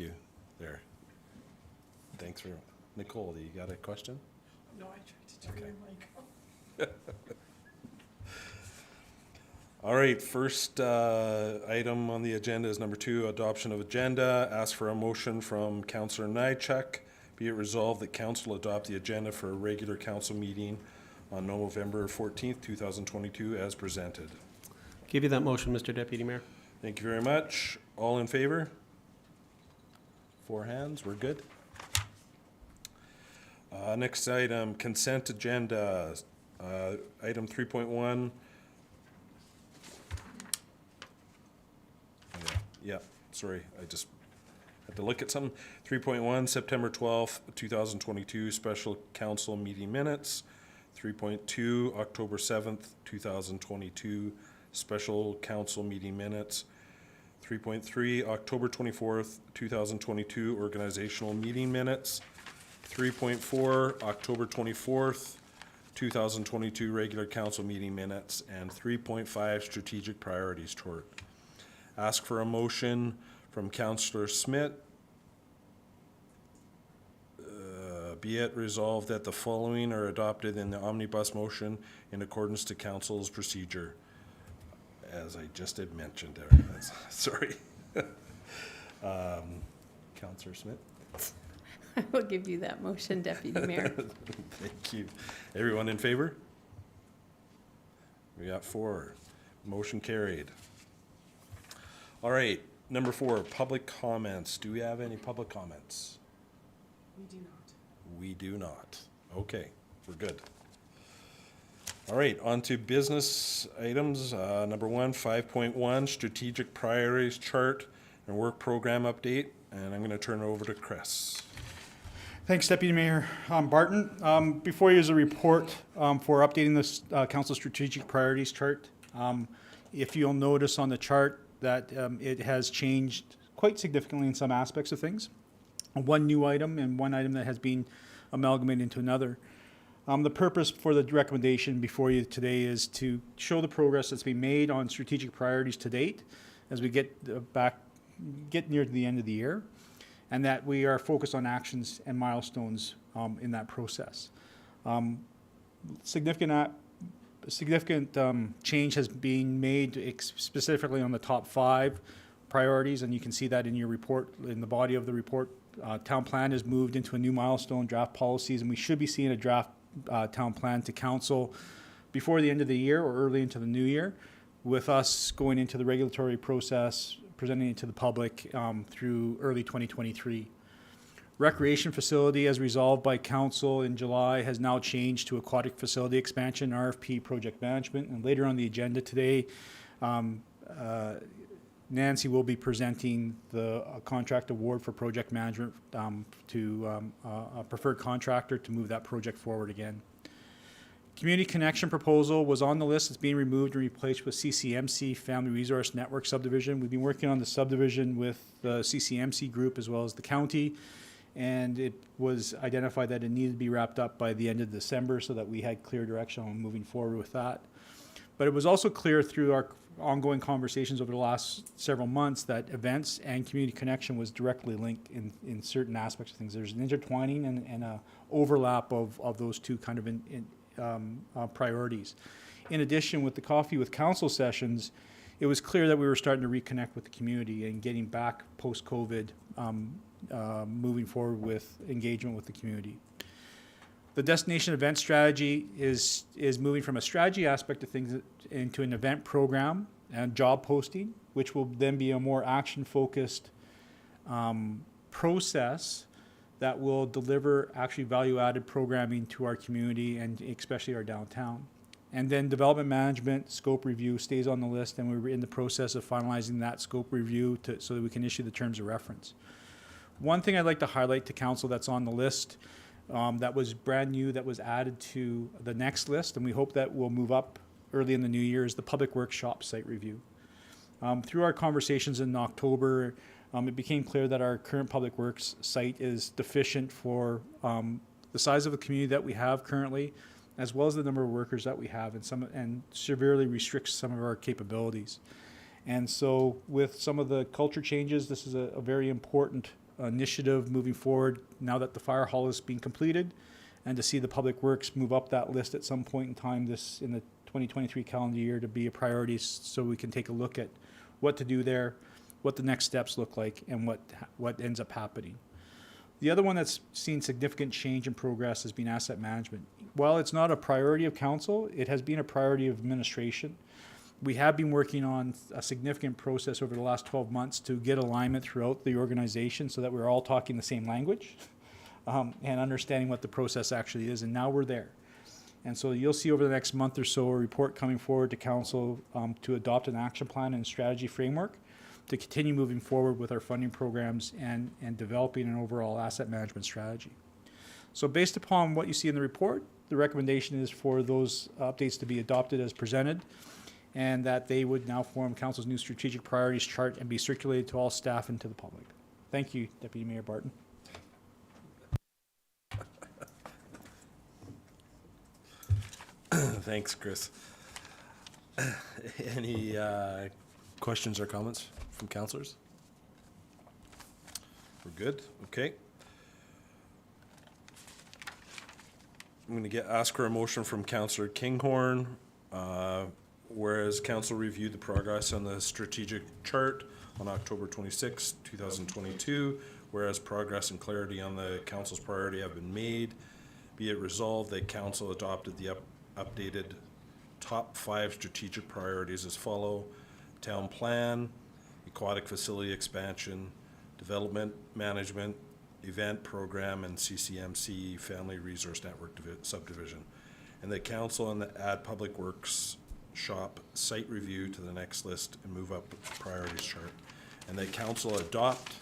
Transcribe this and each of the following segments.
you. There. Thanks for Nicole. Do you got a question? No, I tried to turn your mic off. All right, first item on the agenda is number 2, adoption of agenda. Ask for a motion from Councillor Nychuk. Be it resolved that council adopt the agenda for a regular council meeting on November 14th, 2022 as presented. Give you that motion, Mr. Deputy Mayor. Thank you very much. All in favor? 4 hands, we're good. Next item, consent agenda. Item 3.1. Yeah, sorry, I just had to look at something. 3.1, September 12th, 2022, special council meeting minutes. 3.2, October 7th, 2022, special council meeting minutes. 3.3, October 24th, 2022, organizational meeting minutes. 3.4, October 24th, 2022, regular council meeting minutes. And 3.5, strategic priorities chart. Ask for a motion from Councillor Smith. Be it resolved that the following are adopted in the omnibus motion in accordance to council's procedure. As I just had mentioned there. Sorry. Councillor Smith. I will give you that motion, Deputy Mayor. Thank you. Everyone in favor? We got 4. Motion carried. All right, number 4, public comments. Do we have any public comments? We do not. We do not. Okay, we're good. All right, on to business items. Number 1, 5.1, strategic priorities chart and work program update. And I'm going to turn it over to Chris. Thanks, Deputy Mayor Barton. Before you is a report for updating this council strategic priorities chart. If you'll notice on the chart that it has changed quite significantly in some aspects of things. One new item and one item that has been amalgamated into another. The purpose for the recommendation before you today is to show the progress that's been made on strategic priorities to date as we get near to the end of the year, and that we are focused on actions and milestones in that process. Significant change has been made specifically on the top 5 priorities, and you can see that in your report, in the body of the report. Town plan has moved into a new milestone, draft policies, and we should be seeing a draft town plan to council before the end of the year or early into the new year, with us going into the regulatory process, presenting it to the public through early 2023. Recreation facility, as resolved by council in July, has now changed to aquatic facility expansion, RFP project management, and later on the agenda today, Nancy will be presenting the contract award for project management to a preferred contractor to move that project forward again. Community connection proposal was on the list. It's being removed and replaced with CCMC Family Resource Network subdivision. We've been working on the subdivision with the CCMC group as well as the county, and it was identified that it needed to be wrapped up by the end of December so that we had clear direction on moving forward with that. But it was also clear through our ongoing conversations over the last several months that events and community connection was directly linked in certain aspects of things. There's an intertwining and a overlap of those two kind of priorities. In addition, with the Coffee with Council sessions, it was clear that we were starting to reconnect with the community and getting back post-COVID, moving forward with engagement with the community. The destination event strategy is moving from a strategy aspect of things into an event program and job posting, which will then be a more action-focused process that will deliver actually value-added programming to our community and especially our downtown. And then development management, scope review stays on the list, and we're in the process of finalizing that scope review so that we can issue the terms of reference. One thing I'd like to highlight to council that's on the list that was brand new, that was added to the next list, and we hope that will move up early in the new year, is the Public Workshop site review. Through our conversations in October, it became clear that our current Public Works site is deficient for the size of the community that we have currently, as well as the number of workers that we have, and severely restricts some of our capabilities. And so with some of the culture changes, this is a very important initiative moving forward now that the fire hall is being completed, and to see the public works move up that list at some point in time in the 2023 calendar year to be a priority, so we can take a look at what to do there, what the next steps look like, and what ends up happening. The other one that's seen significant change in progress has been asset management. While it's not a priority of council, it has been a priority of administration. We have been working on a significant process over the last 12 months to get alignment throughout the organization so that we're all talking the same language and understanding what the process actually is, and now we're there. And so you'll see over the next month or so a report coming forward to council to adopt an action plan and strategy framework to continue moving forward with our funding programs and developing an overall asset management strategy. So based upon what you see in the report, the recommendation is for those updates to be adopted as presented, and that they would now form council's new strategic priorities chart and be circulated to all staff and to the public. Thank you, Deputy Mayor Barton. Thanks, Chris. Any questions or comments from councillors? We're good? Okay. I'm going to ask for a motion from Councillor Kinghorn. Whereas council reviewed the progress on the strategic chart on October 26, 2022, whereas progress and clarity on the council's priority have been made, be it resolved that council adopted the updated top 5 strategic priorities as follow: town plan, aquatic facility expansion, development management, event program, and CCMC Family Resource Network subdivision. And that council and add public works shop site review to the next list and move up the priorities chart. And that council adopt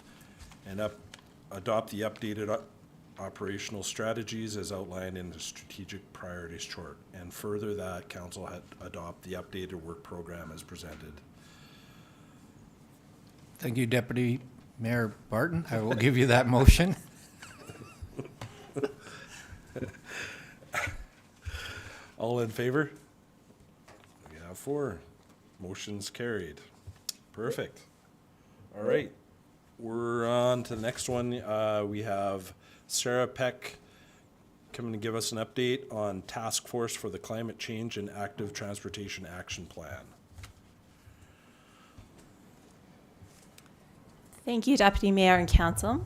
the updated operational strategies as outlined in the strategic priorities chart. And further, that council had adopt the updated work program as presented. Thank you, Deputy Mayor Barton. I will give you that motion. All in favor? We have 4. Motion's carried. Perfect. All right. We're on to the next one. We have Sarah Peck coming to give us an update on Task Force for the Climate Change and Active Transportation Action Plan. Thank you, Deputy Mayor and Council.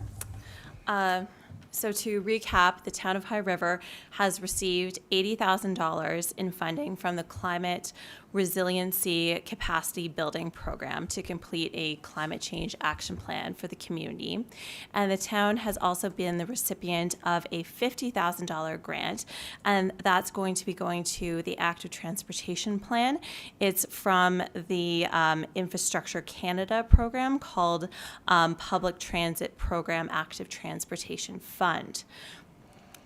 So to recap, the town of High River has received $80,000 in funding from the Climate Resiliency Capacity Building Program to complete a climate change action plan for the community. And the town has also been the recipient of a $50,000 grant, and that's going to be going to the Active Transportation Plan. It's from the Infrastructure Canada program called Public Transit Program Active Transportation Fund.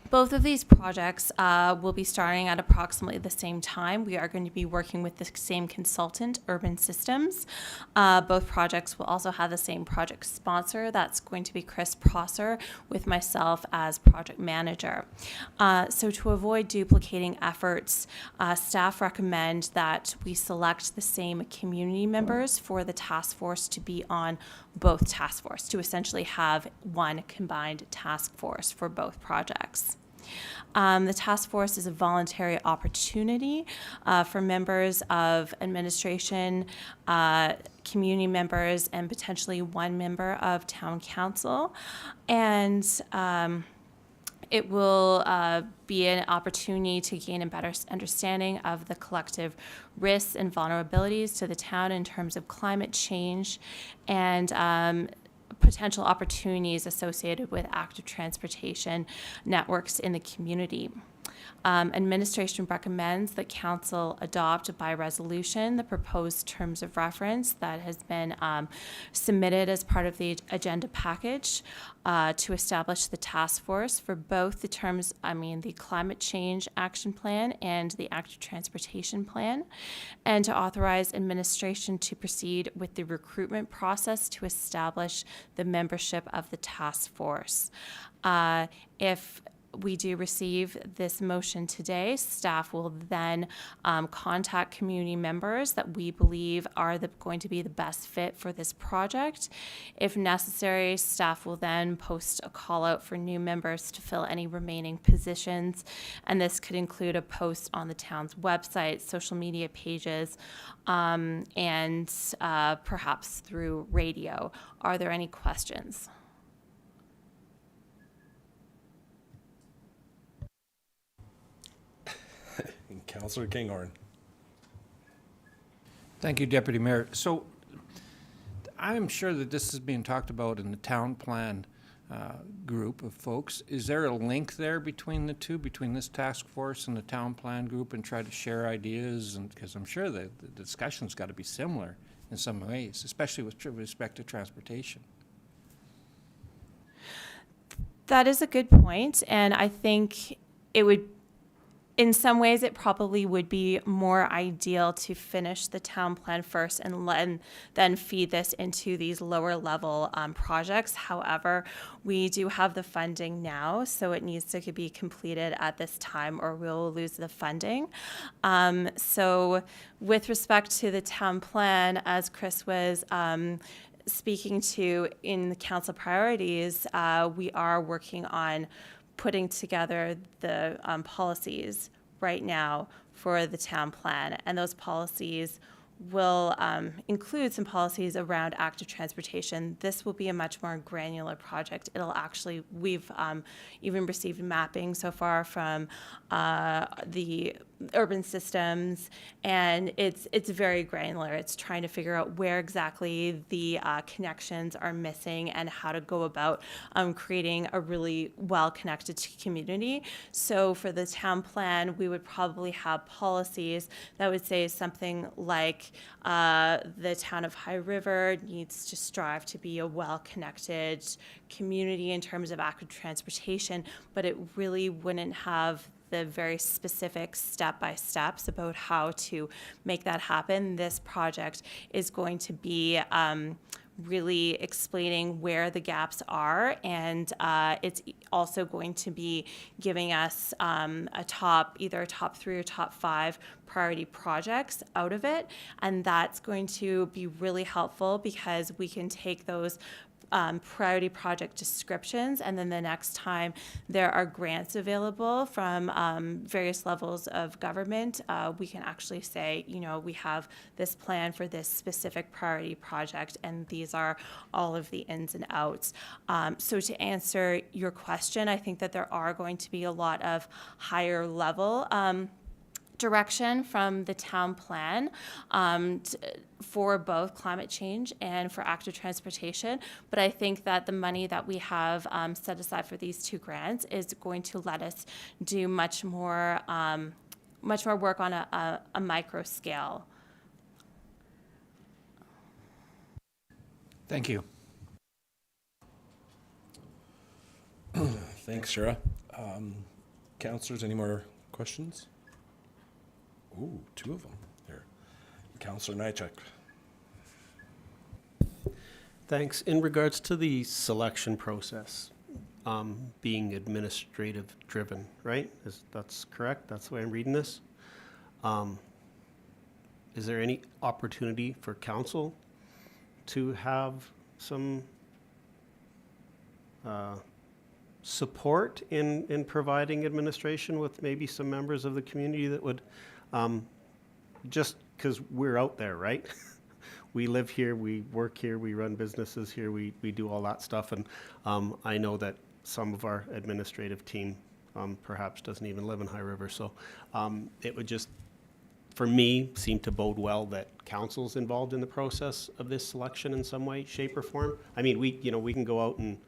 Both of these projects will be starting at approximately the same time. We are going to be working with the same consultant, Urban Systems. Both projects will also have the same project sponsor. That's going to be Chris Prosser, with myself as project manager. So to avoid duplicating efforts, staff recommend that we select the same community members for the task force to be on both task force, to essentially have one combined task force for both projects. The task force is a voluntary opportunity for members of administration, community members, and potentially one member of town council. And it will be an opportunity to gain a better understanding of the collective risks and vulnerabilities to the town in terms of climate change and potential opportunities associated with active transportation networks in the community. Administration recommends that council adopt by resolution the proposed terms of reference that has been submitted as part of the agenda package to establish the task force for both the the climate change action plan and the active transportation plan, and to authorize administration to proceed with the recruitment process to establish the membership of the task force. If we do receive this motion today, staff will then contact community members that we believe are going to be the best fit for this project. If necessary, staff will then post a call out for new members to fill any remaining positions, and this could include a post on the town's website, social media pages, and perhaps through radio. Are there any questions? Councillor Kinghorn. Thank you, Deputy Mayor. So I'm sure that this is being talked about in the town plan group of folks. Is there a link there between the two, between this task force and the town plan group, and try to share ideas? And because I'm sure the discussion's got to be similar in some ways, especially with respect to transportation. That is a good point, and I think it would, in some ways, it probably would be more ideal to finish the town plan first and then feed this into these lower level projects. However, we do have the funding now, so it needs to be completed at this time or we'll lose the funding. So with respect to the town plan, as Chris was speaking to in the council priorities, we are working on putting together the policies right now for the town plan, and those policies will include some policies around active transportation. This will be a much more granular project. It'll actually, we've even received mapping so far from the urban systems, and it's very granular. It's trying to figure out where exactly the connections are missing and how to go about creating a really well-connected community. So for the town plan, we would probably have policies that would say something like the town of High River needs to strive to be a well-connected community in terms of active transportation, but it really wouldn't have the very specific step-by-steps about how to make that happen. This project is going to be really explaining where the gaps are, and it's also going to be giving us either a top 3 or top 5 priority projects out of it, and that's going to be really helpful because we can take those priority project descriptions, and then the next time there are grants available from various levels of government, we can actually say, you know, we have this plan for this specific priority project, and these are all of the ins and outs. So to answer your question, I think that there are going to be a lot of higher level direction from the town plan for both climate change and for active transportation. But I think that the money that we have set aside for these 2 grants is going to let us do much more work on a micro scale. Thank you. Thanks, Shara. Councillors, any more questions? Ooh, 2 of them here. Councillor Nychuk. Thanks. In regards to the selection process being administrative driven, right? That's correct? That's the way I'm reading this? Is there any opportunity for council to have some support in providing administration with maybe some members of the community that would, just because we're out there, right? We live here, we work here, we run businesses here, we do all that stuff, and I know that some of our administrative team perhaps doesn't even live in High River, so it would just, for me, seem to bode well that council's involved in the process of this selection in some way, shape, or form. I mean, we can go out and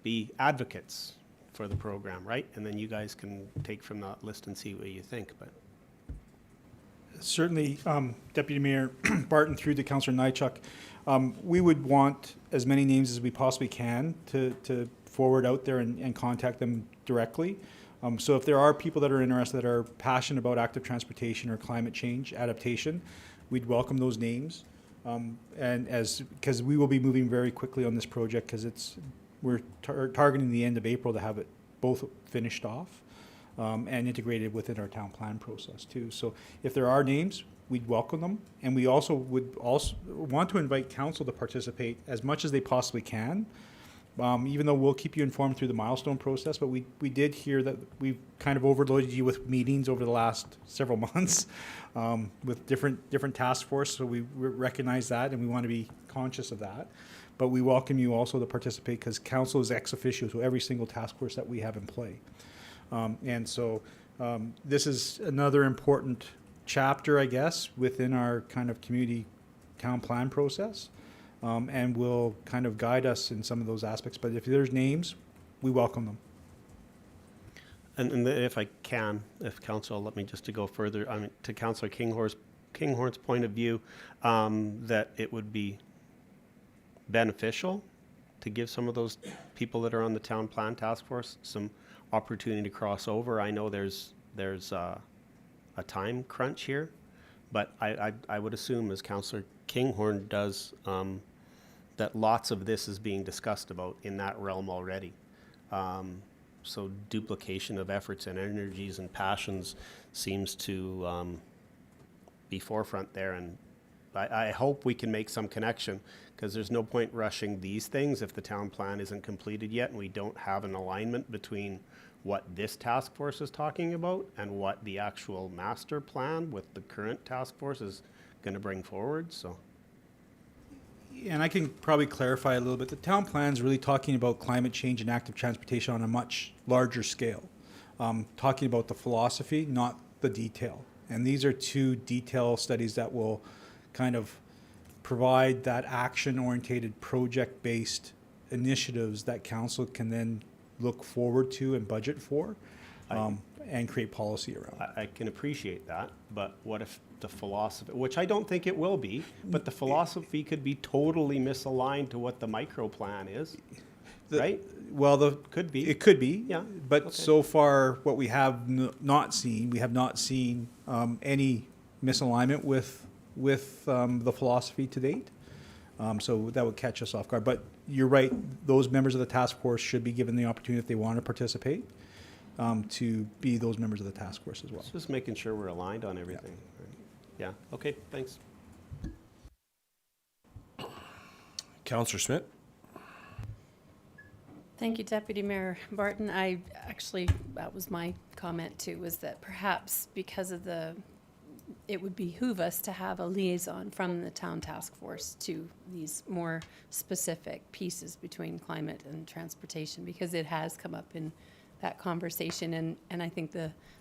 be advocates for the program, right? And then you guys can take from that list and see what you think, but. Certainly, Deputy Mayor Barton, through to Councillor Nychuk, we would want as many names as we possibly can to forward out there and contact them directly. So if there are people that are interested, that are passionate about active transportation or climate change adaptation, we'd welcome those names. And because we will be moving very quickly on this project, because we're targeting the end of April to have it both finished off and integrated within our town plan process too. So if there are names, we'd welcome them, and we also would also want to invite council to participate as much as they possibly can. Even though we'll keep you informed through the milestone process, but we did hear that we've kind of overloaded you with meetings over the last several months with different task force. So we recognize that, and we want to be conscious of that. But we welcome you also to participate, because council is ex officio to every single task force that we have in play. And so this is another important chapter, I guess, within our kind of community town plan process. And will kind of guide us in some of those aspects. But if there's names, we welcome them. And if I can, if council will let me just to go further, I mean, to Councillor Kinghorn's point of view, that it would be beneficial to give some of those people that are on the town plan task force some opportunity to cross over. I know there's a time crunch here, but I would assume, as Councillor Kinghorn does, that lots of this is being discussed about in that realm already. So duplication of efforts and energies and passions seems to be forefront there. And I hope we can make some connection, because there's no point rushing these things if the town plan isn't completed yet and we don't have an alignment between what this task force is talking about and what the actual master plan with the current task force is going to bring forward. So. And I can probably clarify a little bit. The town plan is really talking about climate change and active transportation on a much larger scale. Talking about the philosophy, not the detail. And these are two detail studies that will kind of provide that action-oriented, project-based initiatives that council can then look forward to and budget for, and create policy around. I can appreciate that, but what if the philosophy, which I don't think it will be, but the philosophy could be totally misaligned to what the micro plan is, right? Well, Could be. it could be, Yeah, but okay. so far, what we have not seen, we have not seen any misalignment with the philosophy to date. So that would catch us off guard. But you're right; those members of the task force should be given the opportunity, if they want to participate, to be those members of the task force as well. Just making sure we're aligned on everything. Yeah, okay, thanks. Councillor Smith? Thank you, Deputy Mayor Barton. That was my comment too, was that perhaps because of it would behoove us to have a liaison from the town task force to these more specific pieces between climate and transportation, because it has come up in that conversation, and I think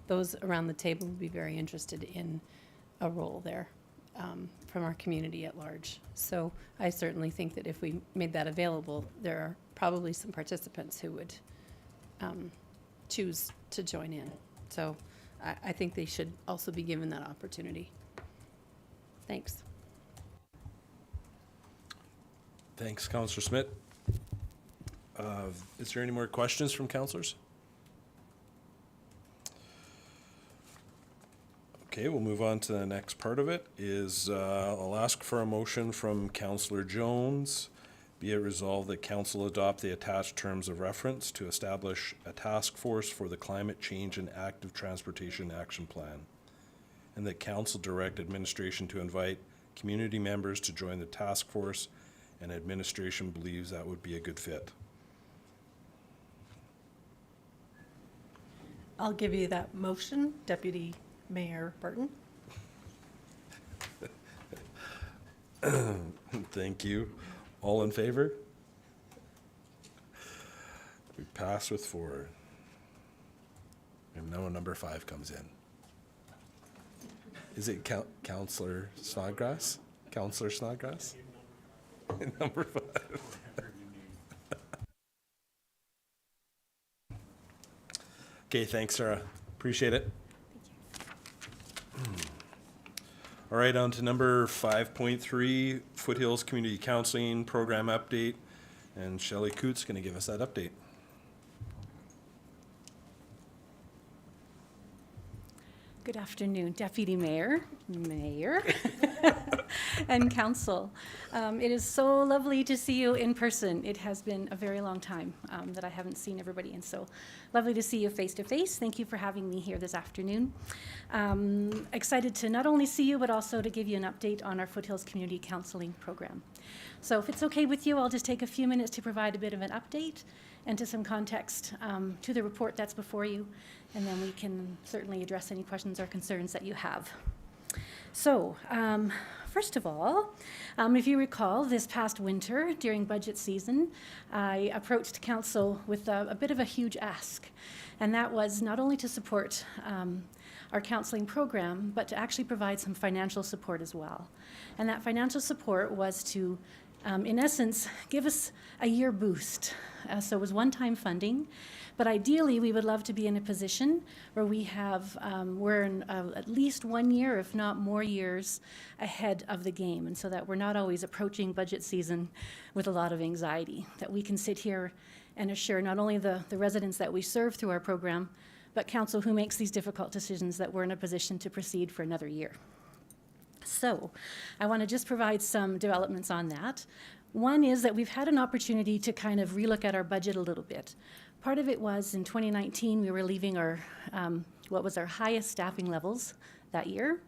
those around the table would be very interested in a role there from our community at large. So I certainly think that if we made that available, there are probably some participants who would choose to join in. So I think they should also be given that opportunity. Thanks. Thanks, Councillor Smith. Is there any more questions from councillors? Okay, we'll move on to the next part of it. I'll ask for a motion from Councillor Jones. Be it resolved that council adopt the attached terms of reference to establish a task force for the climate change and active transportation action plan, and that council direct administration to invite community members to join the task force, and administration believes that would be a good fit. I'll give you that motion, Deputy Mayor Barton. Thank you. All in favor? We pass with 4. And now number 5 comes in. Is it Councillor Snodgrass? Councillor Snodgrass? Number 5. Okay, thanks, Sarah. Appreciate it. All right, on to number 5.3, Foothills Community Counseling Program Update. And Shelley Coots going to give us that update. Good afternoon, Deputy Mayor. and council. It is so lovely to see you in person. It has been a very long time that I haven't seen everybody, and so lovely to see you face to face. Thank you for having me here this afternoon. Excited to not only see you, but also to give you an update on our Foothills Community Counseling Program. So if it's okay with you, I'll just take a few minutes to provide a bit of an update and to some context to the report that's before you, and then we can certainly address any questions or concerns that you have. So, first of all, if you recall, this past winter during budget season, I approached council with a bit of a huge ask, and that was not only to support our counseling program, but to actually provide some financial support as well. And that financial support was to, in essence, give us a year boost. So it was one-time funding, but ideally we would love to be in a position where we have, we're in at least 1 year, if not more years, ahead of the game, and so that we're not always approaching budget season with a lot of anxiety, that we can sit here and assure not only the residents that we serve through our program, but council who makes these difficult decisions that we're in a position to proceed for another year. So I want to just provide some developments on that. One is that we've had an opportunity to kind of relook at our budget a little bit. Part of it was in 2019, we were leaving our, what was our highest staffing levels that year.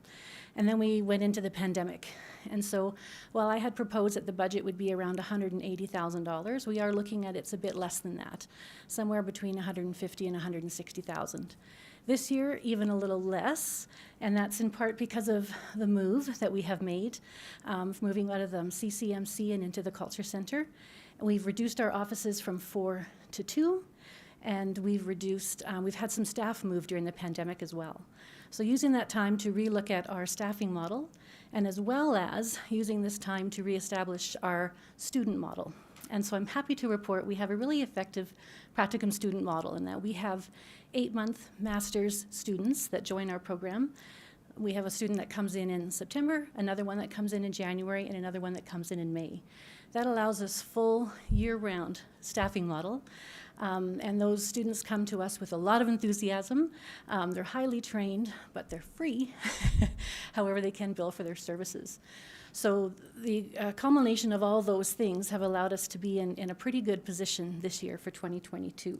And then we went into the pandemic. And so while I had proposed that the budget would be around $180,000, we are looking at it's a bit less than that, somewhere between $150,000 and $160,000. This year, even a little less, and that's in part because of the move that we have made, moving out of the CCMC and into the Culture Center. We've reduced our offices from 4 to 2, and we've reduced, we've had some staff move during the pandemic as well. So using that time to relook at our staffing model, and as well as using this time to reestablish our student model. And so I'm happy to report we have a really effective practicum student model in that we have 8-month master's students that join our program. We have a student that comes in September, another one that comes in January, and another one that comes in May. That allows us full year-round staffing model. And those students come to us with a lot of enthusiasm. They're highly trained, but they're free. However, they can bill for their services. So the culmination of all those things have allowed us to be in a pretty good position this year for 2022.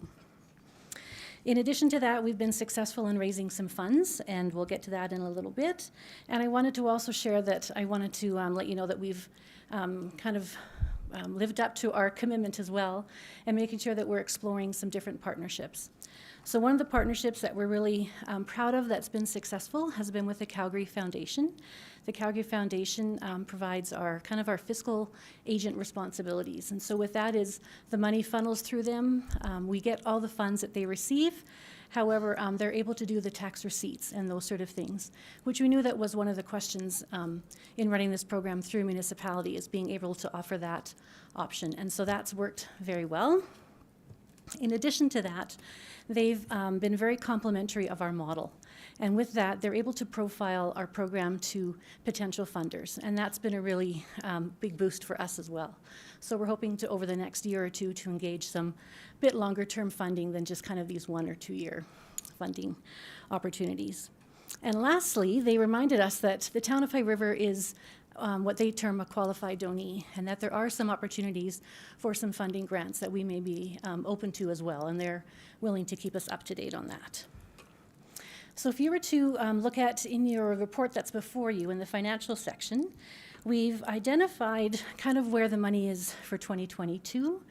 In addition to that, we've been successful in raising some funds, and we'll get to that in a little bit. And I wanted to also share that I wanted to let you know that we've lived up to our commitment as well, and making sure that we're exploring some different partnerships. So one of the partnerships that we're really proud of that's been successful has been with the Calgary Foundation. The Calgary Foundation provides our fiscal agent responsibilities. And so with that is the money funnels through them. We get all the funds that they receive. However, they're able to do the tax receipts and those sort of things, which we knew that was one of the questions in running this program through municipality, is being able to offer that option. And so that's worked very well. In addition to that, they've been very complimentary of our model. And with that, they're able to profile our program to potential funders. And that's been a really big boost for us as well. So we're hoping to, over the next year or two, to engage some bit longer term funding than just kind of these 1 or 2 year funding opportunities. And lastly, they reminded us that the town of High River is what they term a qualified donee, and that there are some opportunities for some funding grants that we may be open to as well, and they're willing to keep us up to date on that. So if you were to look at in your report that's before you in the financial section, we've identified kind of where the money is for 2022.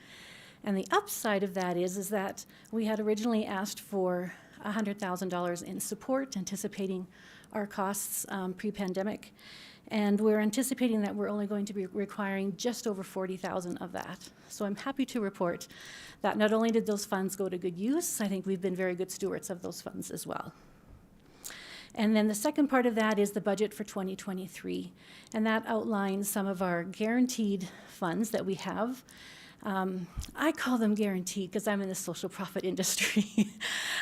And the upside of that is that we had originally asked for $100,000 in support, anticipating our costs pre-pandemic. And we're anticipating that we're only going to be requiring just over $40,000 of that. So I'm happy to report that not only did those funds go to good use, I think we've been very good stewards of those funds as well. And then the second part of that is the budget for 2023. And that outlines some of our guaranteed funds that we have. I call them guaranteed because I'm in the social profit industry.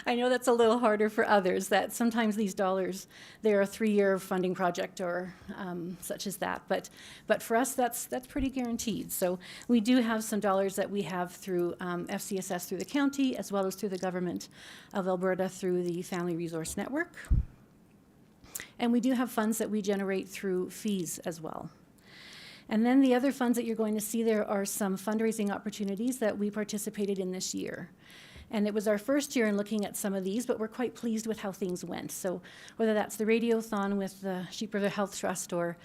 I know that's a little harder for others, that sometimes these dollars, they're a 3-year funding project or such as that. But for us, that's pretty guaranteed. So we do have some dollars that we have through FCSS through the county, as well as through the government of Alberta through the Family Resource Network. And we do have funds that we generate through fees as well. And then the other funds that you're going to see there are some fundraising opportunities that we participated in this year. And it was our first year in looking at some of these, but we're quite pleased with how things went. So whether that's the Radiothon with the Sheep River Health Trust or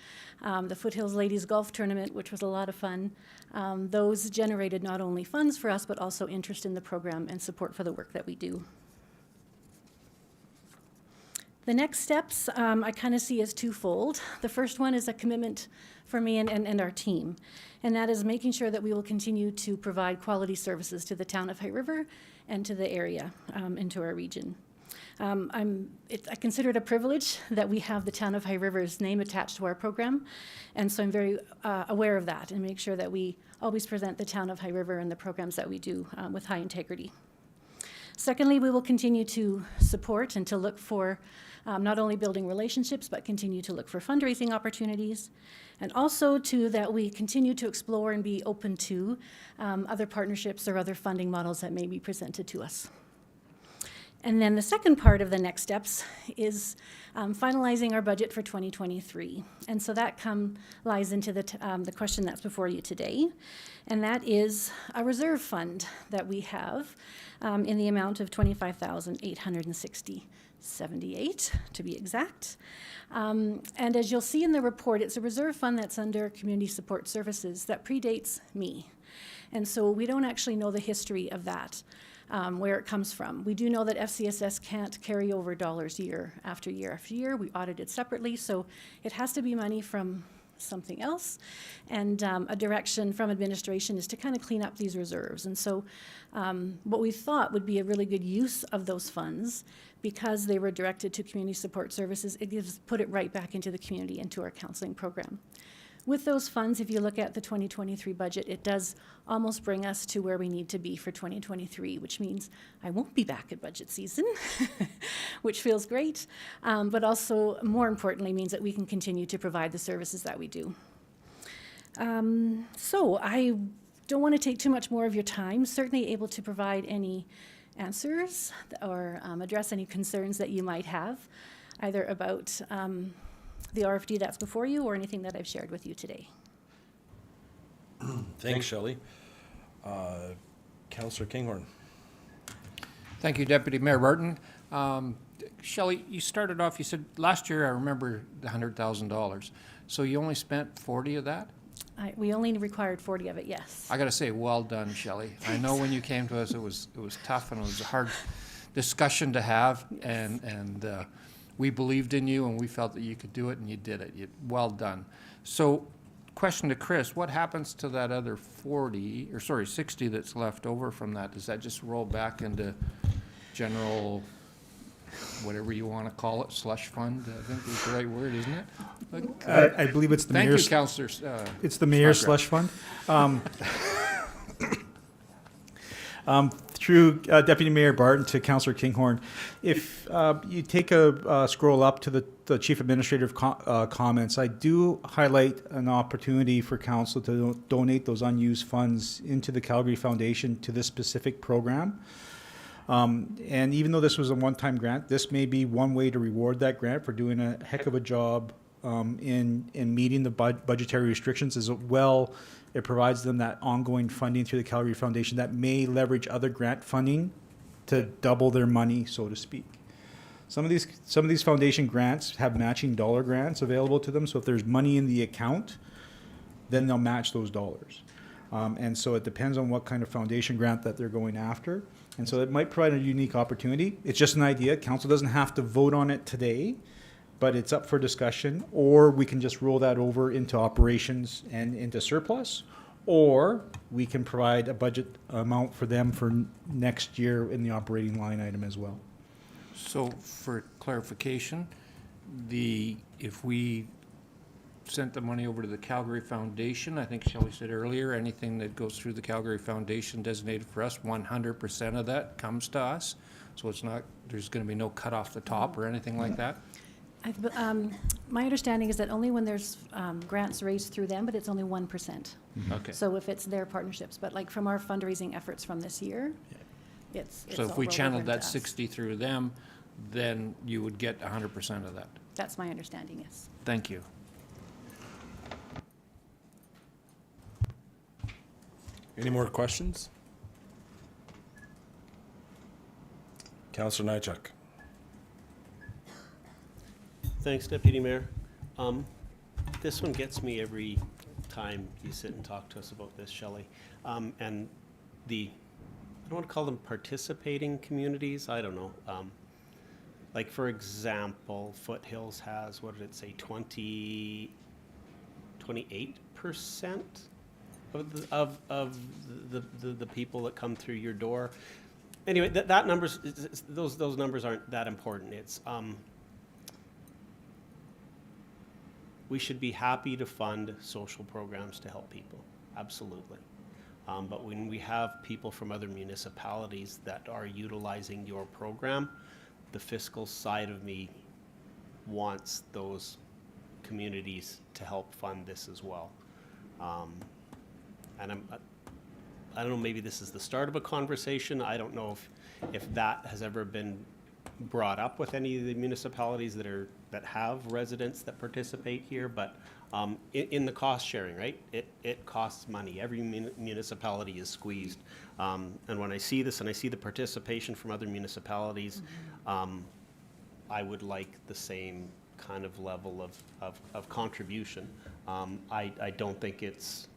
the Foothills Ladies Golf Tournament, which was a lot of fun, those generated not only funds for us, but also interest in the program and support for the work that we do. The next steps I kind of see as twofold. The first one is a commitment for me and our team, and that is making sure that we will continue to provide quality services to the town of High River and to the area and to our region. I consider it a privilege that we have the town of High River's name attached to our program, and so I'm very aware of that and make sure that we always present the town of High River and the programs that we do with high integrity. Secondly, we will continue to support and to look for not only building relationships, but continue to look for fundraising opportunities, and also that we continue to explore and be open to other partnerships or other funding models that may be presented to us. And then the second part of the next steps is finalizing our budget for 2023. And so that lies into the question that's before you today, and that is a reserve fund that we have in the amount of $25,860.78 to be exact. And as you'll see in the report, it's a reserve fund that's under Community Support Services that predates me. And so we don't actually know the history of that, where it comes from. We do know that FCSS can't carry over dollars year after year after year. We audited separately, so it has to be money from something else. And a direction from administration is to kind of clean up these reserves. And so what we thought would be a really good use of those funds, because they were directed to community support services, put it right back into the community, into our counseling program. With those funds, if you look at the 2023 budget, it does almost bring us to where we need to be for 2023, which means I won't be back at budget season, which feels great, but also more importantly means that we can continue to provide the services that we do. So I don't want to take too much more of your time, certainly able to provide any answers or address any concerns that you might have, either about the RFD that's before you or anything that I've shared with you today. Thanks, Shelley. Councillor Kinghorn. Thank you, Deputy Mayor Barton. Shelley, you started off, you said last year I remember the $100,000. So you only spent 40 of that? We only required 40 of it, yes. I got to say, well done, Shelley. I know when you came to us, it was tough and it was a hard discussion to have, and we believed in you and we felt that you could do it, and you did it. Well done. So, question to Chris: what happens to that other 60 that's left over from that? Does that just roll back into general, whatever you want to call it, slush fund? I think is the right word, isn't it? I believe it's the Thank mayor's. you, Councillor. It's the mayor's Snodgrass. slush fund. Through Deputy Mayor Barton to Councillor Kinghorn, if you take a scroll up to the Chief Administrative comments, I do highlight an opportunity for Council to donate those unused funds into the Calgary Foundation to this specific program. And even though this was a one-time grant, this may be one way to reward that grant for doing a heck of a job in meeting the budgetary restrictions. As well, it provides them that ongoing funding through the Calgary Foundation that may leverage other grant funding to double their money, so to speak. Some of these foundation grants have matching dollar grants available to them. So if there's money in the account, then they'll match those dollars. And so it depends on what kind of foundation grant that they're going after. And so it might provide a unique opportunity. It's just an idea. Council doesn't have to vote on it today, but it's up for discussion. Or we can just roll that over into operations and into surplus. Or we can provide a budget amount for them for next year in the operating line item as well. So, for clarification, if we sent the money over to the Calgary Foundation, I think Shelley said earlier, anything that goes through the Calgary Foundation designated for us, 100% of that comes to us. So it's not, there's going to be no cut off the top or anything like that? My understanding is that only when there's grants raised through them, but it's only 1%. Okay. So if it's their partnerships, but like from our fundraising efforts from this year, it's So if all we rolled channeled over that into us. 60 through them, then you would get 100% of that? That's my understanding, yes. Thank you. Any more questions? Councillor Nychuk. Thanks, Deputy Mayor. This one gets me every time you sit and talk to us about this, Shelley. And I don't want to call them participating communities, I don't know. Like, for example, Foothills has, what did it say, 28% of the people that come through your door. Anyway, that numbers, those numbers aren't that important. It's, we should be happy to fund social programs to help people, absolutely. But when we have people from other municipalities that are utilizing your program, the fiscal side of me wants those communities to help fund this as well. And I don't know, maybe this is the start of a conversation. I don't know if that has ever been brought up with any of the municipalities that have residents that participate here, but in the cost sharing, right? It costs money. Every municipality is squeezed. And when I see this and I see the participation from other municipalities, I would like the same kind of level of contribution. I don't think it's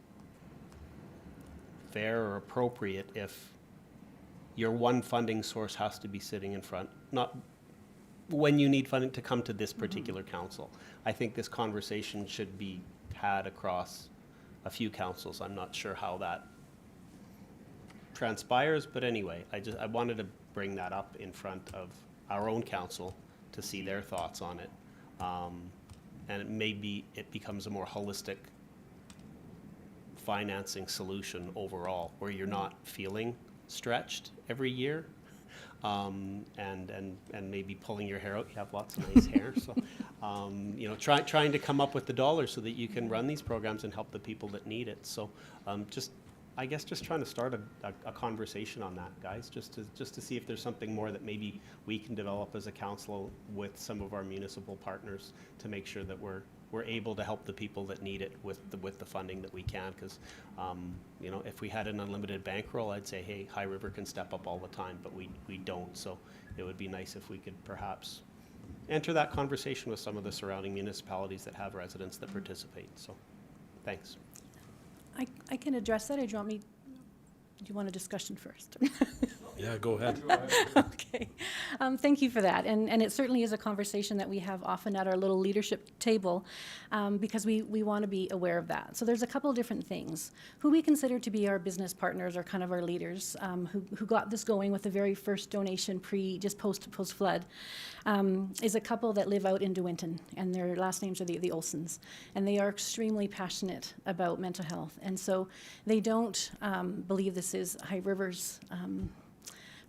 fair or appropriate if your one funding source has to be sitting in front, not when you need funding to come to this particular council. I think this conversation should be had across a few councils. I'm not sure how that transpires, but anyway, I wanted to bring that up in front of our own council to see their thoughts on it. And maybe it becomes a more holistic financing solution overall, where you're not feeling stretched every year, and maybe pulling your hair out. You have lots of nice hair, so you know, trying to come up with the dollars so that you can run these programs and help the people that need it. So I guess just trying to start a conversation on that, guys, just to see if there's something more that maybe we can develop as a council with some of our municipal partners to make sure that we're able to help the people that need it with the funding that we can. Because you know, if we had an unlimited bankroll, I'd say, hey, High River can step up all the time, but we don't. So it would be nice if we could perhaps enter that conversation with some of the surrounding municipalities that have residents that participate. So thanks. I can address that, or do you want me, do you want a discussion first? Yeah, go ahead. Okay. Thank you for that. And it certainly is a conversation that we have often at our little leadership table, because we want to be aware of that. So there's a couple of different things. Who we consider to be our business partners, or kind of our leaders, who got this going with the very first donation post-flood, is a couple that live out in De Winton, and their last names are the Olsons. And they are extremely passionate about mental health. And so they don't believe this is High River's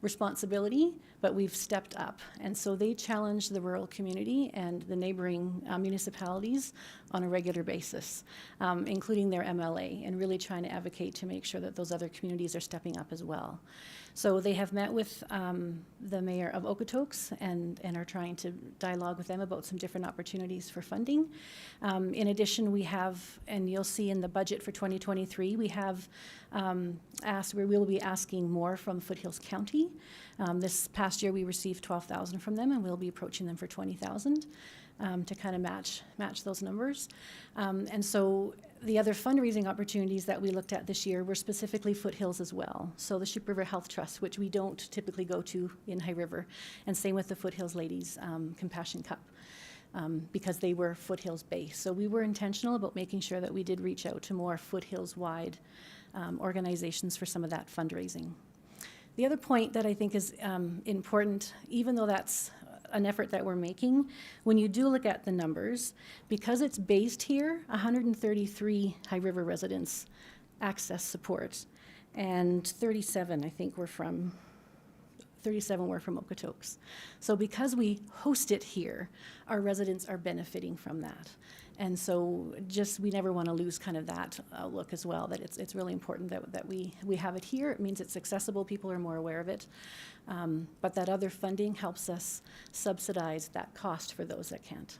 responsibility, but we've stepped up. And so they challenge the rural community and the neighboring municipalities on a regular basis, including their MLA, and really trying to advocate to make sure that those other communities are stepping up as well. So they have met with the mayor of Okotoks and are trying to dialogue with them about some different opportunities for funding. In addition, we have, and you'll see in the budget for 2023, we have we will be asking more from Foothills County. This past year, we received $12,000 from them, and we'll be approaching them for $20,000 to kind of match those numbers. And so the other fundraising opportunities that we looked at this year were specifically Foothills as well. So the Ship River Health Trust, which we don't typically go to in High River, and same with the Foothills Ladies Compassion Cup. Because they were Foothills based. So we were intentional about making sure that we did reach out to more Foothills-wide organizations for some of that fundraising. The other point that I think is important, even though that's an effort that we're making, when you do look at the numbers, because it's based here, 133 High River residents access support, and 37, I think, were from 37 were from Okotoks. So because we host it here, our residents are benefiting from that. And so just, we never want to lose kind of that outlook as well, that it's really important that we have it here. It means it's accessible, people are more aware of it. But that other funding helps us subsidize that cost for those that can't.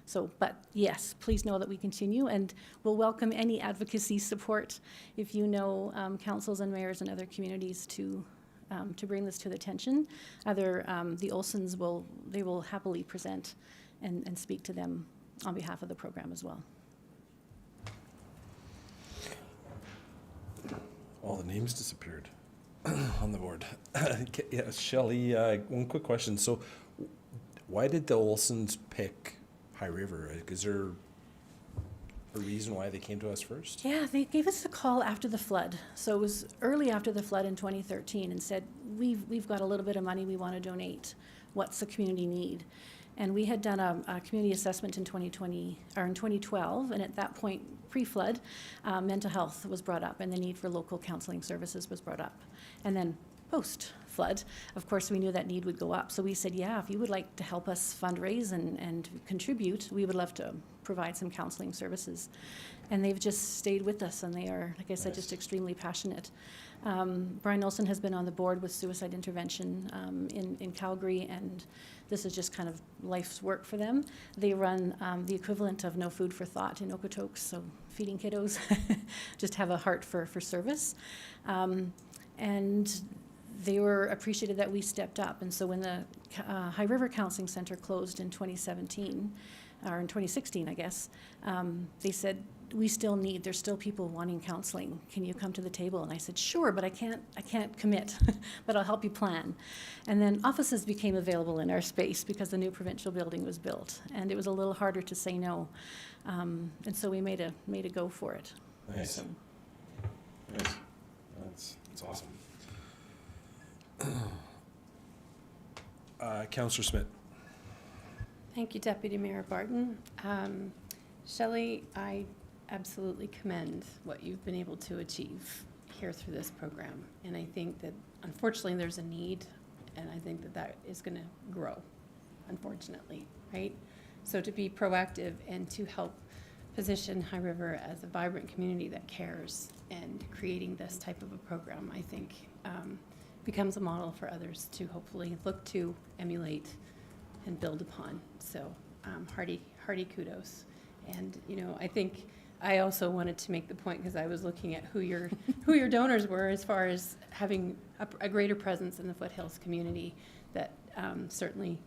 So, but yes, please know that we continue, and we'll welcome any advocacy support if you know councils and mayors and other communities to bring this to the attention. Either the Olsons will happily present and speak to them on behalf of the program as well. All the names disappeared on the board. Yeah, Shelley, one quick question. So why did the Olsons pick High River? Is there a reason why they came to us first? Yeah, they gave us a call after the flood. So it was early after the flood in 2013 and said, we've got a little bit of money we want to donate. What's the community need? And we had done a community assessment in 2012, and at that point, pre-flood, mental health was brought up and the need for local counseling services was brought up. And then post-flood, of course, we knew that need would go up. So we said, yeah, if you would like to help us fundraise and contribute, we would love to provide some counseling services. And they've just stayed with us, and they are, like I said, just extremely passionate. Brian Olson has been on the board with suicide intervention in Calgary, and this is just kind of life's work for them. They run the equivalent of No Food for Thought in Okotoks, so feeding kiddos, just have a heart for service. And they were appreciative that we stepped up. And so when the High River Counseling Center closed in 2017, or in 2016, I guess, they said, there's still people wanting counseling. Can you come to the table? And I said, sure, but I can't commit, but I'll help you plan. And then offices became available in our space because the new provincial building was built, and it was a little harder to say no. And so we made a go for it. Nice. So, Nice. That's awesome. Councillor Smith. Thank you, Deputy Mayor Barton. Shelley, I absolutely commend what you've been able to achieve here through this program. And I think that unfortunately there's a need, and I think that is going to grow, unfortunately, right? So to be proactive and to help position High River as a vibrant community that cares and creating this type of a program, I think becomes a model for others to hopefully look to, emulate, and build upon. So hearty kudos. And, I think I also wanted to make the point, because I was looking at who your donors were as far as having a greater presence in the Foothills community, that certainly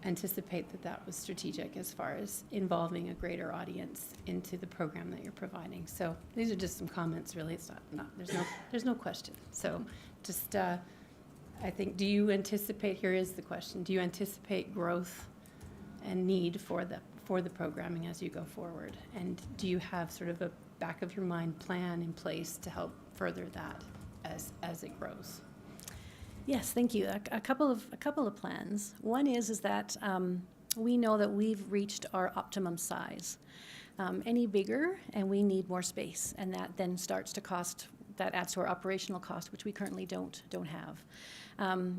anticipate that was strategic as far as involving a greater audience into the program that you're providing. So these are just some comments, really. It's not there's no question. So just, I think, do you anticipate, here is the question, do you anticipate growth and need for the programming as you go forward? And do you have sort of a back of your mind plan in place to help further that as it grows? yes, thank you. A couple of plans. One is that we know that we've reached our optimum size. Any bigger, and we need more space, and that then starts to cost. That adds to our operational cost, which we currently don't have.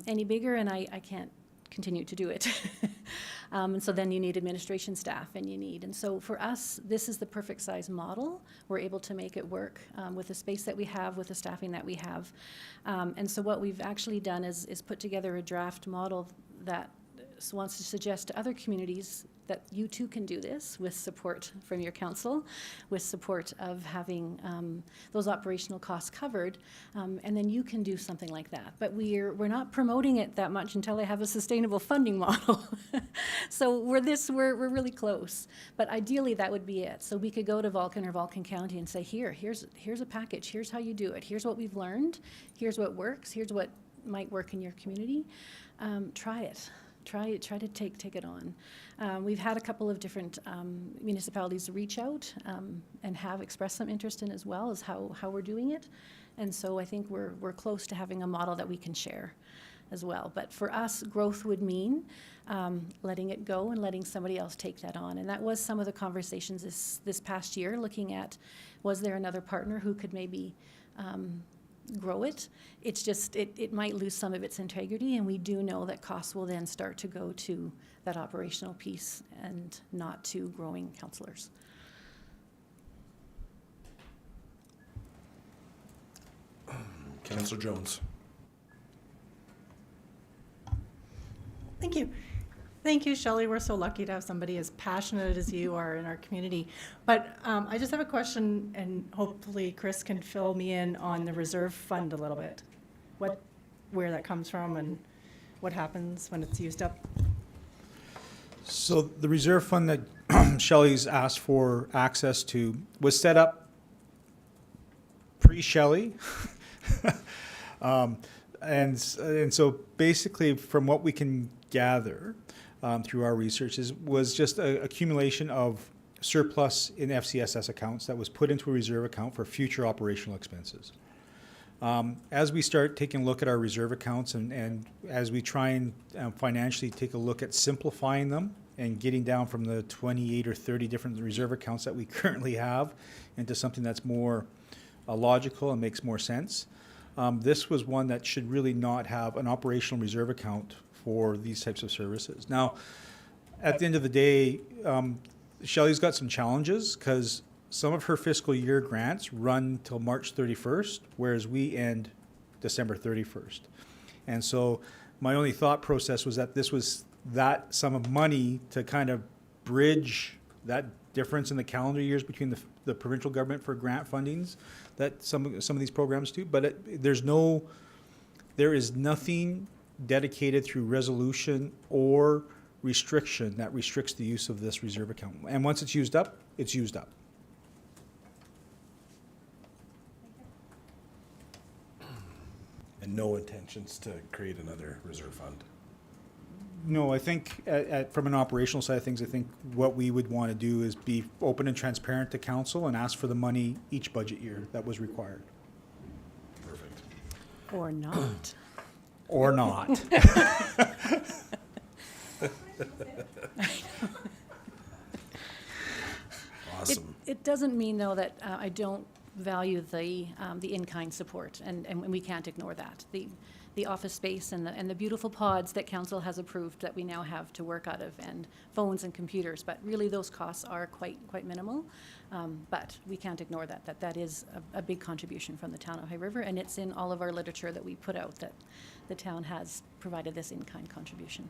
Any bigger, and I can't continue to do it. And so then you need administration staff, and so for us, this is the perfect size model. We're able to make it work with the space that we have, with the staffing that we have. And so what we've actually done is put together a draft model that wants to suggest to other communities that you too can do this with support from your council, with support of having those operational costs covered, and then you can do something like that. But we're not promoting it that much until I have a sustainable funding model. So we're really close. But ideally that would be it. So we could go to Vulcan or Vulcan County and say, here's a package, here's how you do it, here's what we've learned, here's what works, here's what might work in your community. Try it. Try to take it on. We've had a couple of different municipalities reach out and have expressed some interest in as well as how we're doing it. And so I think we're close to having a model that we can share as well. But for us, growth would mean letting it go and letting somebody else take that on. And that was some of the conversations this past year, looking at, was there another partner who could maybe grow it? It's just, it might lose some of its integrity, and we do know that costs will then start to go to that operational piece and not to growing counselors. Councillor Jones. Thank you. Thank you, Shelley. We're so lucky to have somebody as passionate as you are in our community. But I just have a question, and hopefully Chris can fill me in on the reserve fund a little bit. Where that comes from and what happens when it's used up. So the reserve fund that Shelley's asked for access to was set up pre-Shelley. And so basically from what we can gather through our research was just an accumulation of surplus in FCSS accounts that was put into a reserve account for future operational expenses. As we start taking a look at our reserve accounts and as we try and financially take a look at simplifying them and getting down from the 28 or 30 different reserve accounts that we currently have into something that's more logical and makes more sense, this was one that should really not have an operational reserve account for these types of services. Now, at the end of the day, Shelley's got some challenges because some of her fiscal year grants run till March 31st, whereas we end December 31st. And so my only thought process was that this was that sum of money to kind of bridge that difference in the calendar years between the provincial government for grant fundings that some of these programs do. But there is nothing dedicated through resolution or restriction that restricts the use of this reserve account. And once it's used up, it's used up. And no intentions to create another reserve fund. No, I think from an operational side of things, I think what we would want to do is be open and transparent to council and ask for the money each budget year that was required. Perfect. Or not. Or not. Awesome. It doesn't mean, though, that I don't value the in-kind support, and we can't ignore that. The office space and the beautiful pods that council has approved that we now have to work out of, and phones and computers, but really those costs are quite minimal. But we can't ignore that is a big contribution from the town of High River, and it's in all of our literature that we put out that the town has provided this in-kind contribution.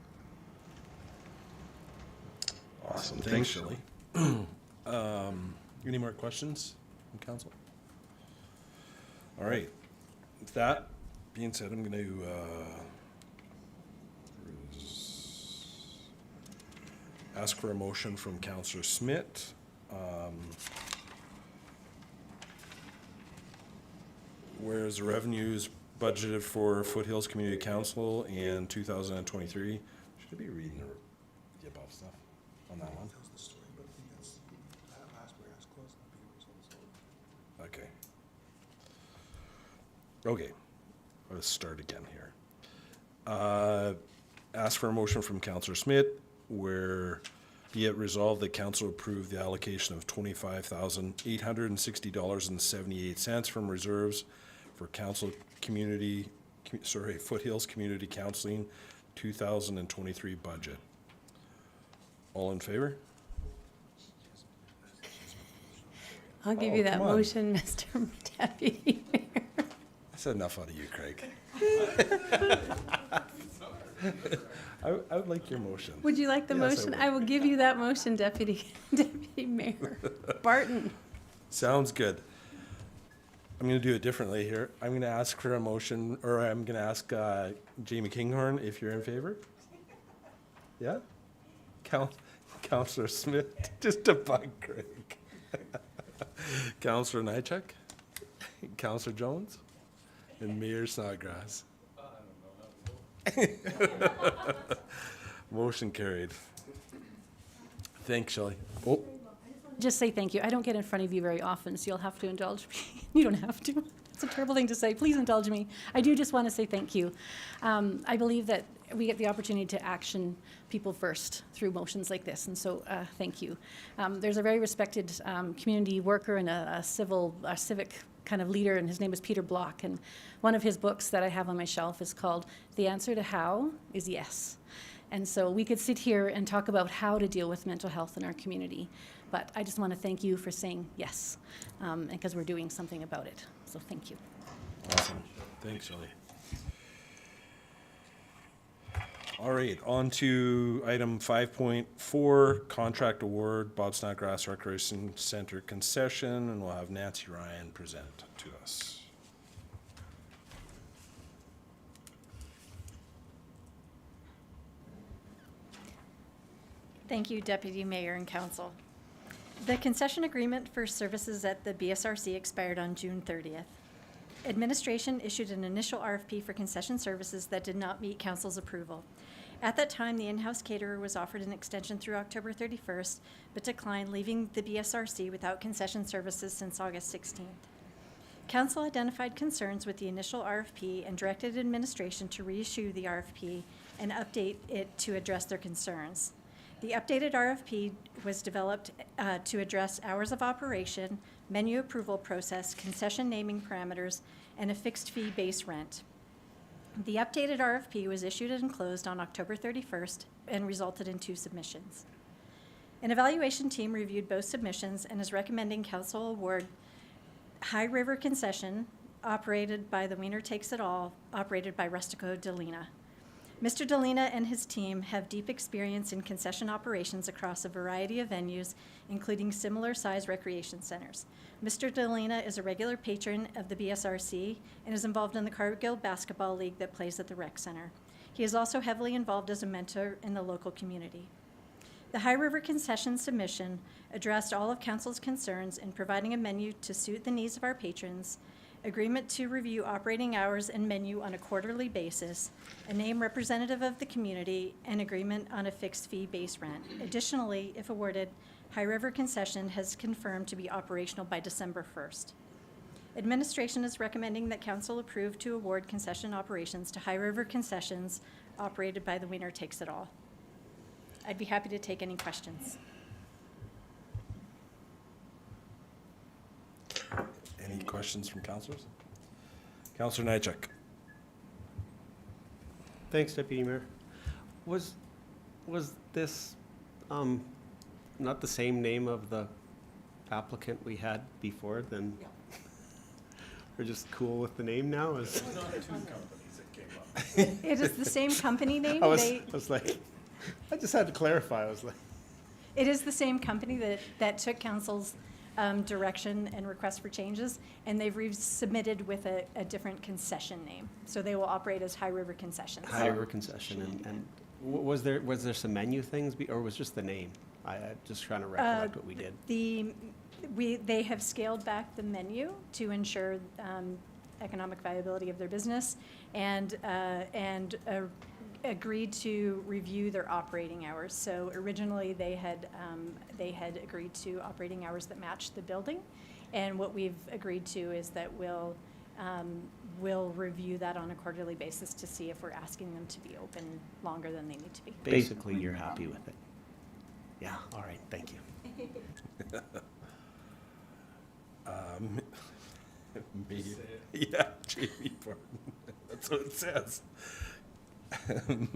Awesome. Thanks, Shelley. Any more questions from council? All right. With that being said, I'm going to ask for a motion from Councillor Smith. Whereas the revenues budgeted for Foothills Community Council in 2023, should I be reading the above stuff on that one? Okay. Okay, let's start again here. Ask for a motion from Councillor Smith where be it resolved that council approve the allocation of $25,860.78 from reserves for Foothills Community Counseling 2023 budget. All in favor? I'll give Oh, you that come on. motion, Mr. Deputy Mayor. I said enough out of you, Craig. I would like your motion. Would you like the Yes, I motion? would. I will give you that motion, Deputy Mayor Barton. Sounds good. I'm going to do it differently here. I'm going to ask for a motion, or I'm going to ask Jamie Kinghorn if you're in favor. Yeah? Councillor Smith, just to bug Craig. Councillor Nychuk, Councillor Jones, and Mayor Snodgrass. Motion carried. Thanks, Shelley. Oh, Just say thank you. I don't get in front of you very often, so you'll have to indulge me. You don't have to. It's a terrible thing to say. Please indulge me. I do just want to say thank you. I believe that we get the opportunity to action people first through motions like this, and so thank you. There's a very respected community worker and a civic kind of leader, and his name is Peter Block, and one of his books that I have on my shelf is called The Answer to How is Yes. And so we could sit here and talk about how to deal with mental health in our community, but I just want to thank you for saying yes, and because we're doing something about it. So thank you. awesome. Thanks, Shelley. All right, on to item 5.4, contract award, Bob Snodgrass Recreation Center concession, and we'll have Nancy Ryan present to us. Thank you, Deputy Mayor and Council. The concession agreement for services at the BSRC expired on June 30th. Administration issued an initial RFP for concession services that did not meet Council's approval. At that time, the in-house caterer was offered an extension through October 31st, but declined, leaving the BSRC without concession services since August 16th. Council identified concerns with the initial RFP and directed administration to reissue the RFP and update it to address their concerns. The updated RFP was developed to address hours of operation, menu approval process, concession naming parameters, and a fixed fee base rent. The updated RFP was issued and closed on October 31st and resulted in 2 submissions. An evaluation team reviewed both submissions and is recommending Council award High River Concession, operated by the Wiener Takes It All, operated by Rustico Delina. Mr. Delina and his team have deep experience in concession operations across a variety of venues, including similar-sized recreation centers. Mr. Delina is a regular patron of the BSRC and is involved in the Cargill Basketball League that plays at the rec center. He is also heavily involved as a mentor in the local community. The High River Concession submission addressed all of Council's concerns in providing a menu to suit the needs of our patrons, agreement to review operating hours and menu on a quarterly basis, a name representative of the community, and agreement on a fixed fee base rent. Additionally, if awarded, High River Concession has confirmed to be operational by December 1st. Administration is recommending that Council approve to award concession operations to High River Concessions operated by the Wiener Takes It All. I'd be happy to take any questions. Any questions from councilors? Councilor Nychuk. Thanks, Deputy Mayor. Was this not the same name of the applicant we had before? Then we're just cool with the name now? It is the same company name. I was like, I just had to clarify. I was like, It is the same company that took Council's direction and request for changes, and they've resubmitted with a different concession name. So they will operate as High River Concessions. High River Concession, and was there some menu things, or was just the name? I'm just trying to recollect what we did. They have scaled back the menu to ensure economic viability of their business, and agreed to review their operating hours. So originally they had agreed to operating hours that matched the building, and what we've agreed to is that we'll review that on a quarterly basis to see if we're asking them to be open longer than they need to be. Basically, you're happy with it. Yeah. All right. Thank you. Me. Yeah, Jamie Barton. That's what it says.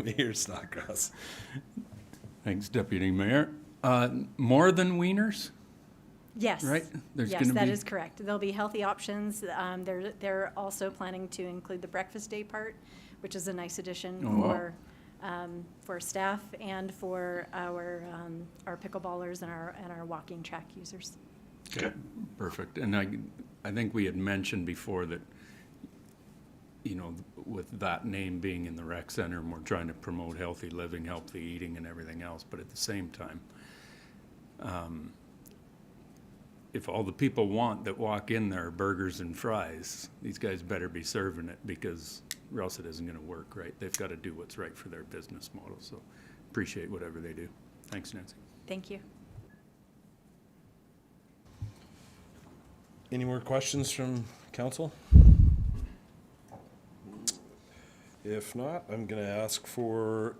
Mayor Snodgrass. Thanks, Deputy Mayor. More than wieners, Yes. right? There's Yes, gonna that be- is correct. There'll be healthy options. They're also planning to include the breakfast day part, which is a nice addition Oh, wow. for staff and for our pickleballers and our walking track users. Okay, perfect. And I think we had mentioned before that, you know, with that name being in the rec center, and we're trying to promote healthy living, healthy eating and everything else, but at the same time, if all the people want that walk in there are burgers and fries, these guys better be serving it, because or else it isn't gonna work, right? They've gotta do what's right for their business model, so appreciate whatever they do. Thanks, Nancy. Thank you. Any more questions from council? If not, I'm gonna ask for,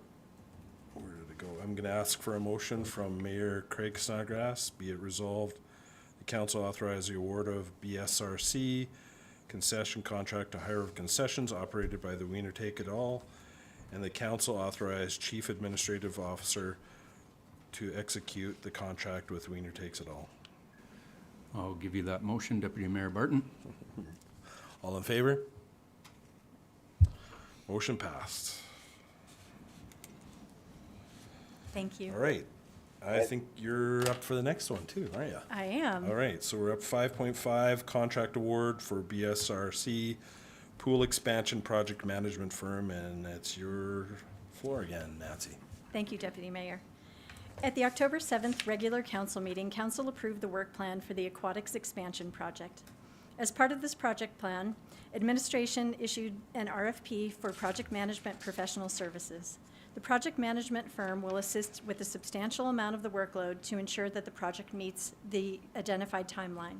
where did it go? I'm gonna ask for a motion from Mayor Craig Snodgrass. Be it resolved, the council authorize the award of BSRC concession contract to High River Concessions operated by the Wiener Take It All, and the council authorize Chief Administrative Officer to execute the contract with Wiener Takes It All. I'll give you that motion, Deputy Mayor Barton. All in favor? Motion passed. Thank you. All right. I think you're up for the next one too, aren't you? I am. All right, so we're up 5.5, contract award for BSRC pool expansion project management firm, and it's your floor again, Nancy. Thank you, Deputy Mayor. At the October 7th regular council meeting, council approved the work plan for the aquatics expansion project. As part of this project plan, administration issued an RFP for project management professional services. The project management firm will assist with a substantial amount of the workload to ensure that the project meets the identified timeline.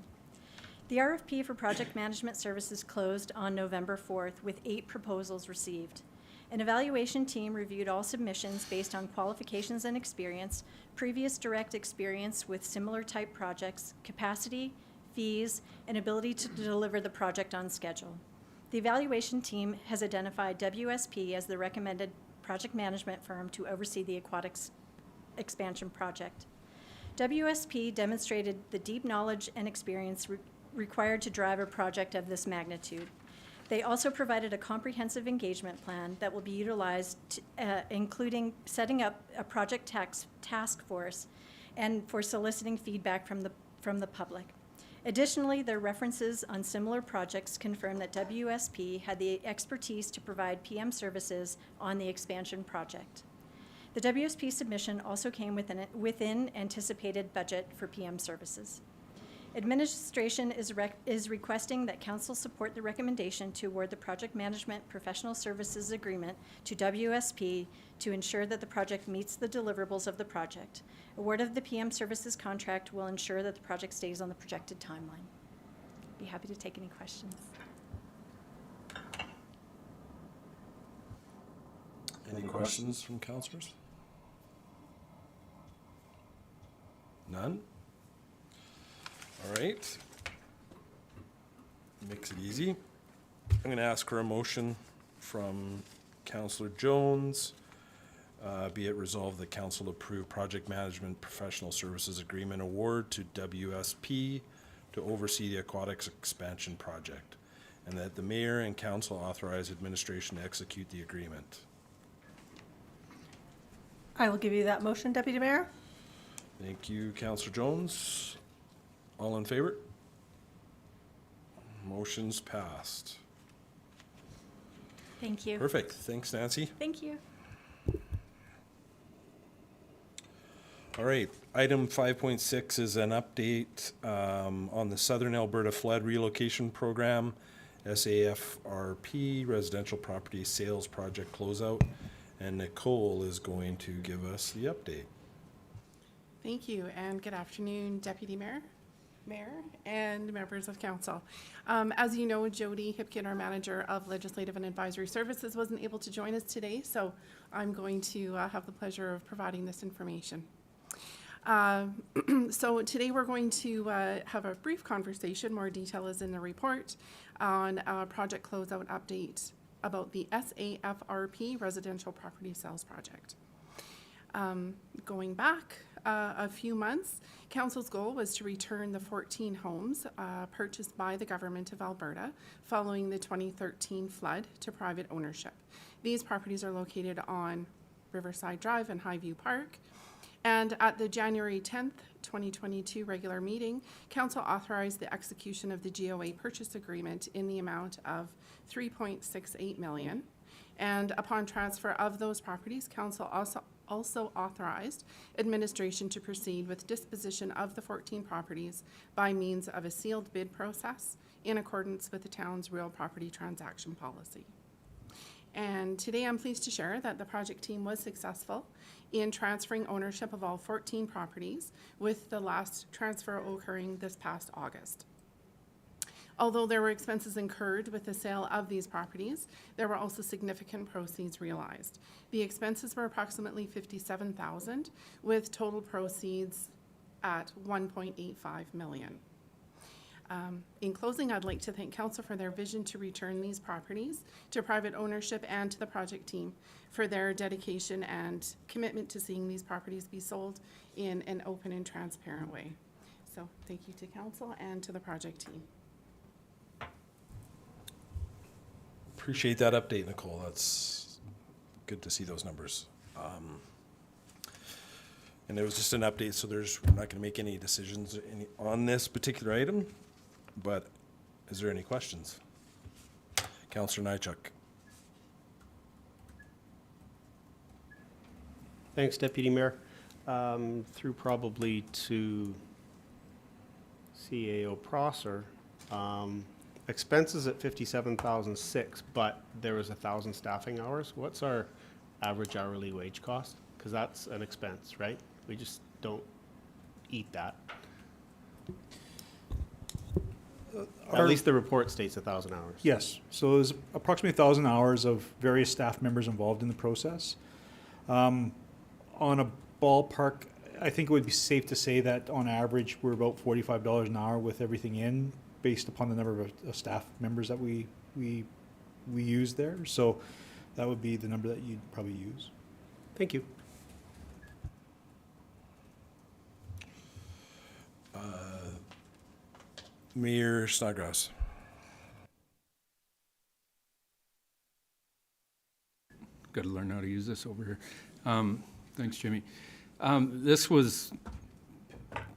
The RFP for project management services closed on November 4th with 8 proposals received. An evaluation team reviewed all submissions based on qualifications and experience, previous direct experience with similar type projects, capacity, fees, and ability to deliver the project on schedule. The evaluation team has identified WSP as the recommended project management firm to oversee the aquatics expansion project. WSP demonstrated the deep knowledge and experience required to drive a project of this magnitude. They also provided a comprehensive engagement plan that will be utilized, including setting up a project task force and for soliciting feedback from the public. Additionally, their references on similar projects confirm that WSP had the expertise to provide PM services on the expansion project. The WSP submission also came within anticipated budget for PM services. Administration is requesting that council support the recommendation to award the project management professional services agreement to WSP to ensure that the project meets the deliverables of the project. Award of the PM services contract will ensure that the project stays on the projected timeline. Be happy to take any questions. Any questions from councilors? None? All right. Makes it easy. I'm going to ask for a motion from Councillor Jones. Be it resolved that council approve project management professional services agreement award to WSP to oversee the aquatics expansion project, and that the mayor and council authorize administration to execute the agreement. I will give you that motion, Deputy Mayor. Thank you, Councillor Jones. All in favor? Motion's passed. Thank you. Perfect. Thanks, Nancy. Thank you. All right. Item 5.6 is an update on the Southern Alberta Flood Relocation Program, SAFRP, Residential Property Sales Project Closeout. And Nicole is going to give us the update. Thank you, and good afternoon, Deputy Mayor, and members of council. As you know, Jody Hipkin, our Manager of Legislative and Advisory Services, wasn't able to join us today, so I'm going to have the pleasure of providing this information. So today we're going to have a brief conversation, more detail is in the report, on a project closeout update about the SAFRP Residential Property Sales Project. Going back a few months, Council's goal was to return the 14 homes purchased by the Government of Alberta following the 2013 flood to private ownership. These properties are located on Riverside Drive and Highview Park. And at the January 10th, 2022 regular meeting, Council authorized the execution of the GOA purchase agreement in the amount of $3.68 million. And upon transfer of those properties, Council also authorized administration to proceed with disposition of the 14 properties by means of a sealed bid process in accordance with the town's real property transaction policy. And today I'm pleased to share that the project team was successful in transferring ownership of all 14 properties, with the last transfer occurring this past August. Although there were expenses incurred with the sale of these properties, there were also significant proceeds realized. The expenses were approximately $57,000, with total proceeds at $1.85 million. In closing, I'd like to thank Council for their vision to return these properties to private ownership and to the project team for their dedication and commitment to seeing these properties be sold in an open and transparent way. So thank you to Council and to the project team. Appreciate that update, Nicole. That's good to see those numbers. And it was just an update, so we're not gonna make any decisions on this particular item, but is there any questions? Counselor Nychuk. Thanks, Deputy Mayor. Through probably to CAO Prosser, expenses at 57,006, but there was 1,000 staffing hours. What's our average hourly wage cost? Because that's an expense, right? We just don't eat that. At least the report states 1,000 hours. Yes, so there's approximately 1,000 hours of various staff members involved in the process. On a ballpark, I think it would be safe to say that on average, we're about $45 an hour with everything in, based upon the number of staff members that we use there. So that would be the number that you'd probably use. Thank you. Mayor Snodgrass. Got to learn how to use this over here. Thanks, Jimmy. This was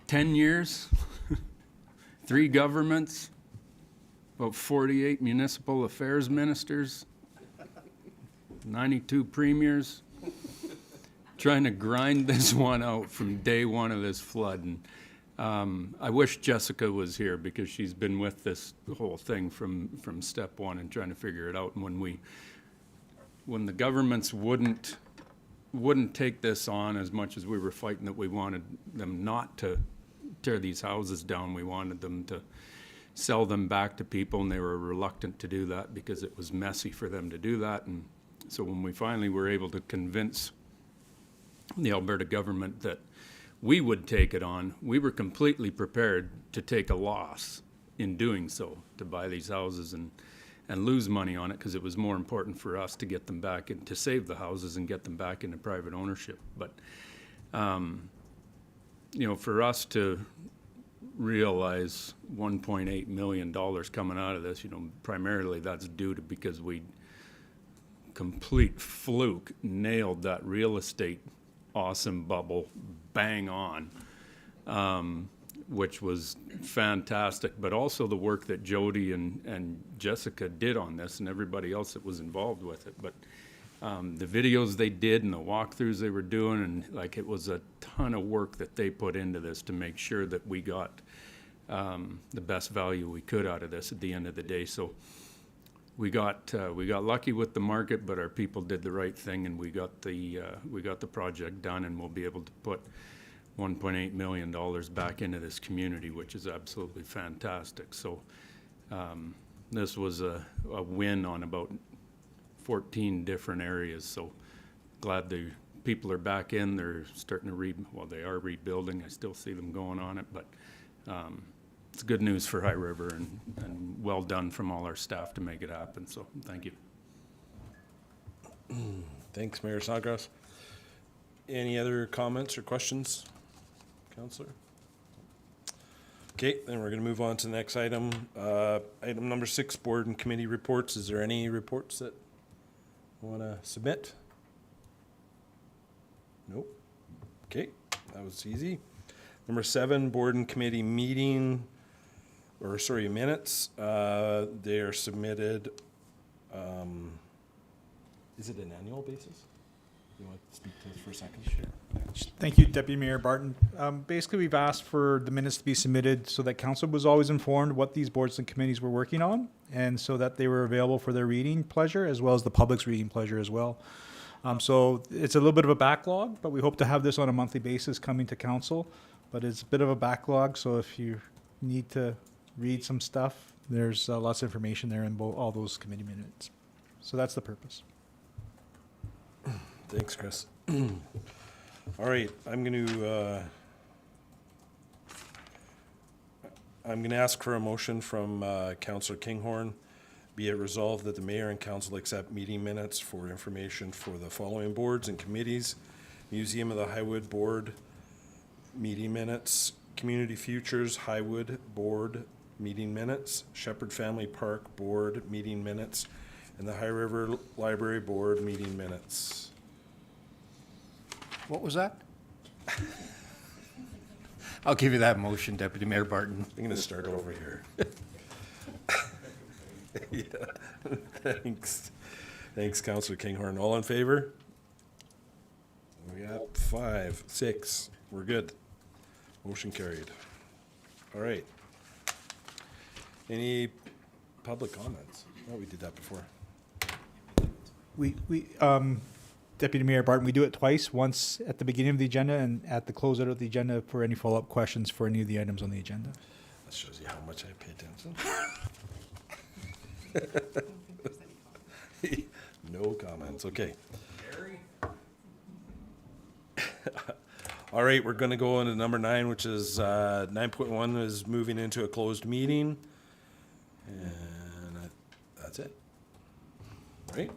10 years, 3 governments, about 48 municipal affairs ministers, 92 premiers, trying to grind this one out from day one of this flood. And I wish Jessica was here because she's been with this whole thing from step one and trying to figure it out. And when the governments wouldn't take this on as much as we were fighting that we wanted them not to tear these houses down, we wanted them to sell them back to people, and they were reluctant to do that because it was messy for them to do that. And so when we finally were able to convince the Alberta government that we would take it on, we were completely prepared to take a loss in doing so, to buy these houses and lose money on it, because it was more important for us to get them back and to save the houses and get them back into private ownership. But, you know, for us to realize $1.8 million coming out of this, you know, primarily that's due to because we complete fluke nailed that real estate awesome bubble bang on. Which was fantastic, but also the work that Jody and Jessica did on this and everybody else that was involved with it. But the videos they did and the walkthroughs they were doing, and like, it was a ton of work that they put into this to make sure that we got the best value we could out of this at the end of the day. So we got lucky with the market, but our people did the right thing, and we got the project done, and we'll be able to put $1.8 million back into this community, which is absolutely fantastic. So this was a win on about 14 different areas. So glad the people are back in. They're starting to they are rebuilding. I still see them going on it, but it's good news for High River, and well done from all our staff to make it happen. So thank you. Thanks, Mayor Snodgrass. Any other comments or questions, Councillor? Okay, then we're going to move on to the next item. Item number 6, board and committee reports. Is there any reports that you want to submit? Nope. Okay, that was easy. Number 7, board and committee meeting, minutes. They are submitted. Is it an annual basis? You want to speak to this for a second? Sure. Thank you, Deputy Mayor Barton. Basically, we've asked for the minutes to be submitted so that council was always informed what these boards and committees were working on, and so that they were available for their reading pleasure as well as the public's reading pleasure as well. So it's a little bit of a backlog, but we hope to have this on a monthly basis coming to council. But it's a bit of a backlog, so if you need to read some stuff, there's lots of information there in all those committee minutes. So that's the purpose. Thanks, Chris. All right, I'm going to ask for a motion from Councillor Kinghorn. Be it resolved that the mayor and council accept meeting minutes for information for the following boards and committees: Museum of the Highwood Board meeting minutes, Community Futures Highwood Board meeting minutes, Shepherd Family Park Board meeting minutes, and the High River Library Board meeting minutes. What was that? I'll give you that motion, Deputy Mayor Barton. I'm gonna start over here. Yeah, thanks. Thanks, Councillor Kinghorn. All in favor? We got 5, 6. We're good. Motion carried. All right. Any public comments? Oh, we did that before. Deputy Mayor Barton, we do it twice, once at the beginning of the agenda and at the closeout of the agenda for any follow-up questions for any of the items on the agenda. That shows you how much I pay attention. No comments, okay. All right, we're gonna go into number 9, which is 9.1 is moving into a closed meeting. And that's it. Right?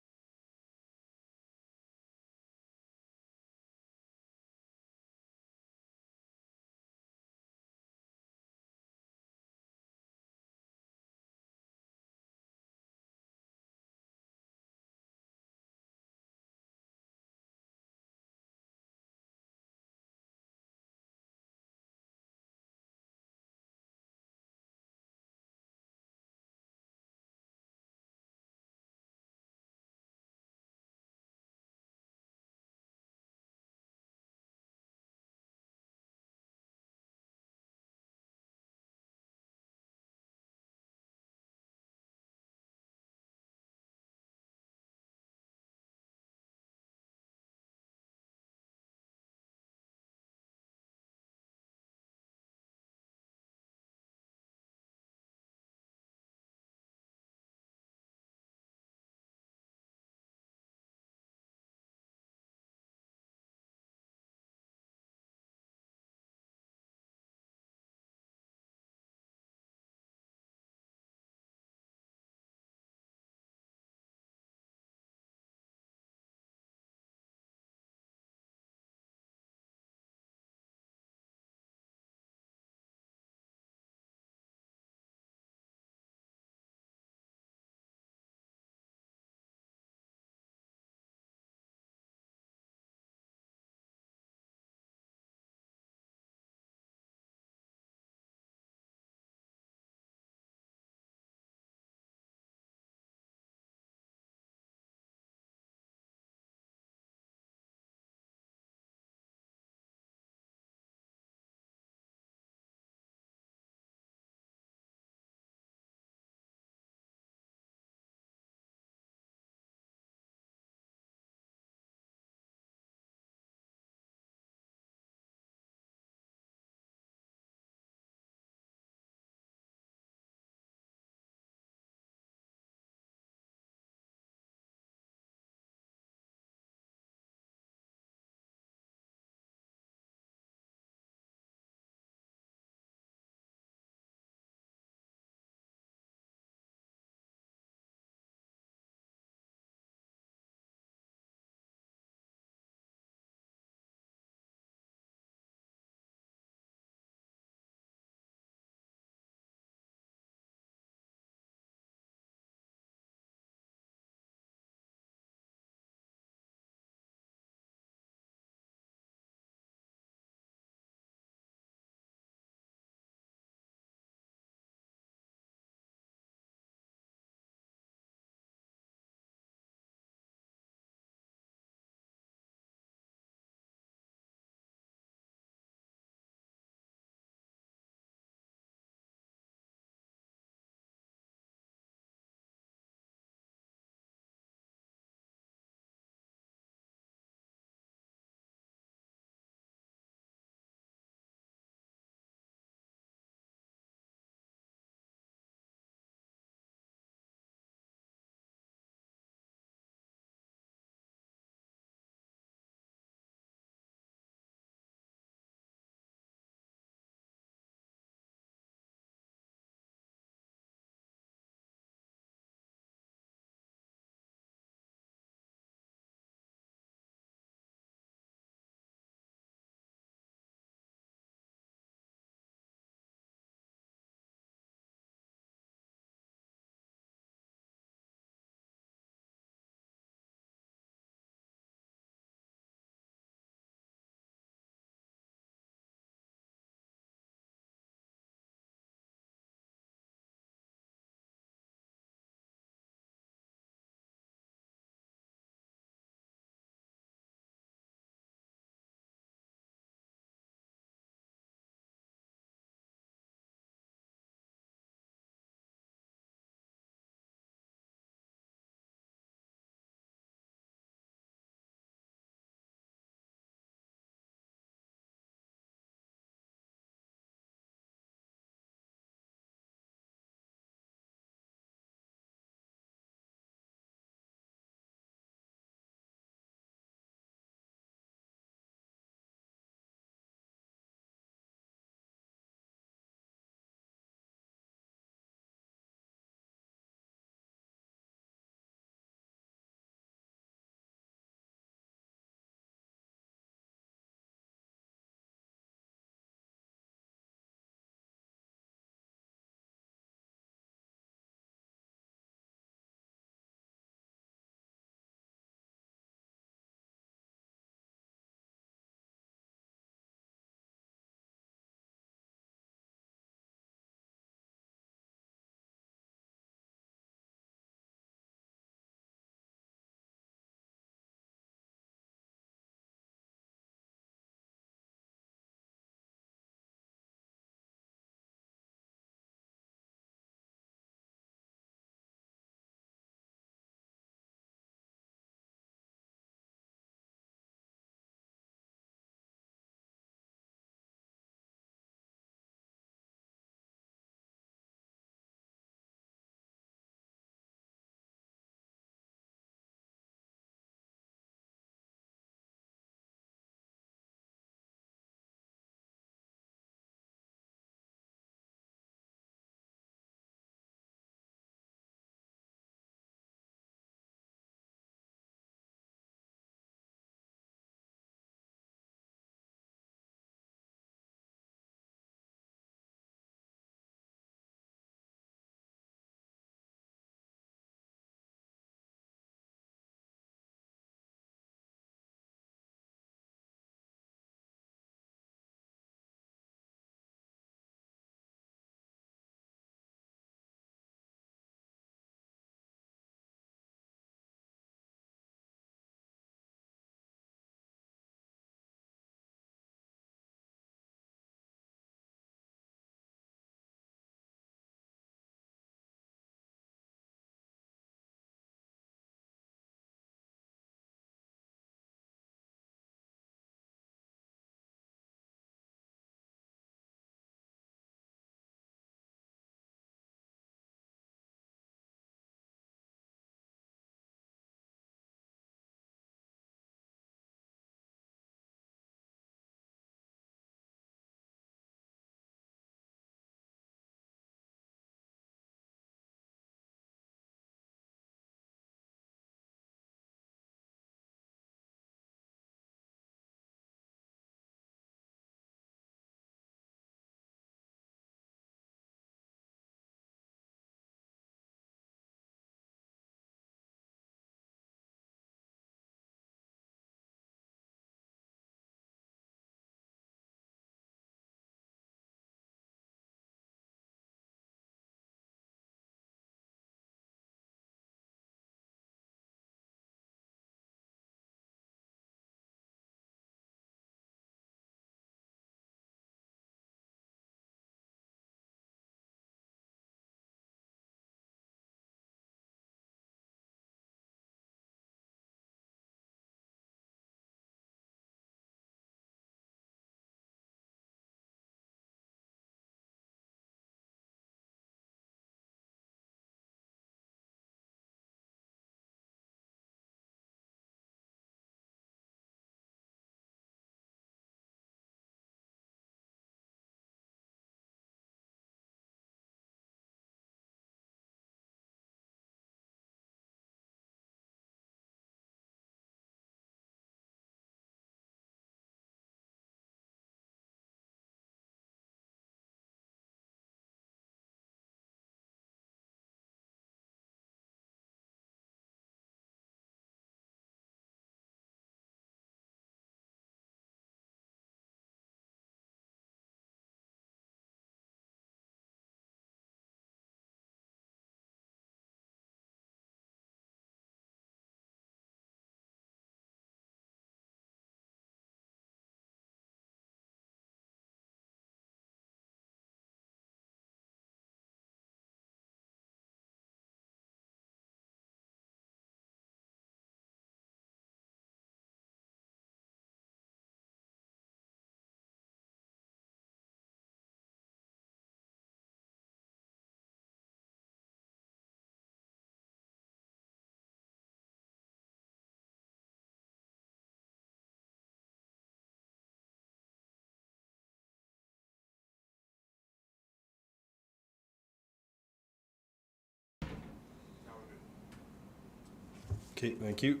Okay, thank you.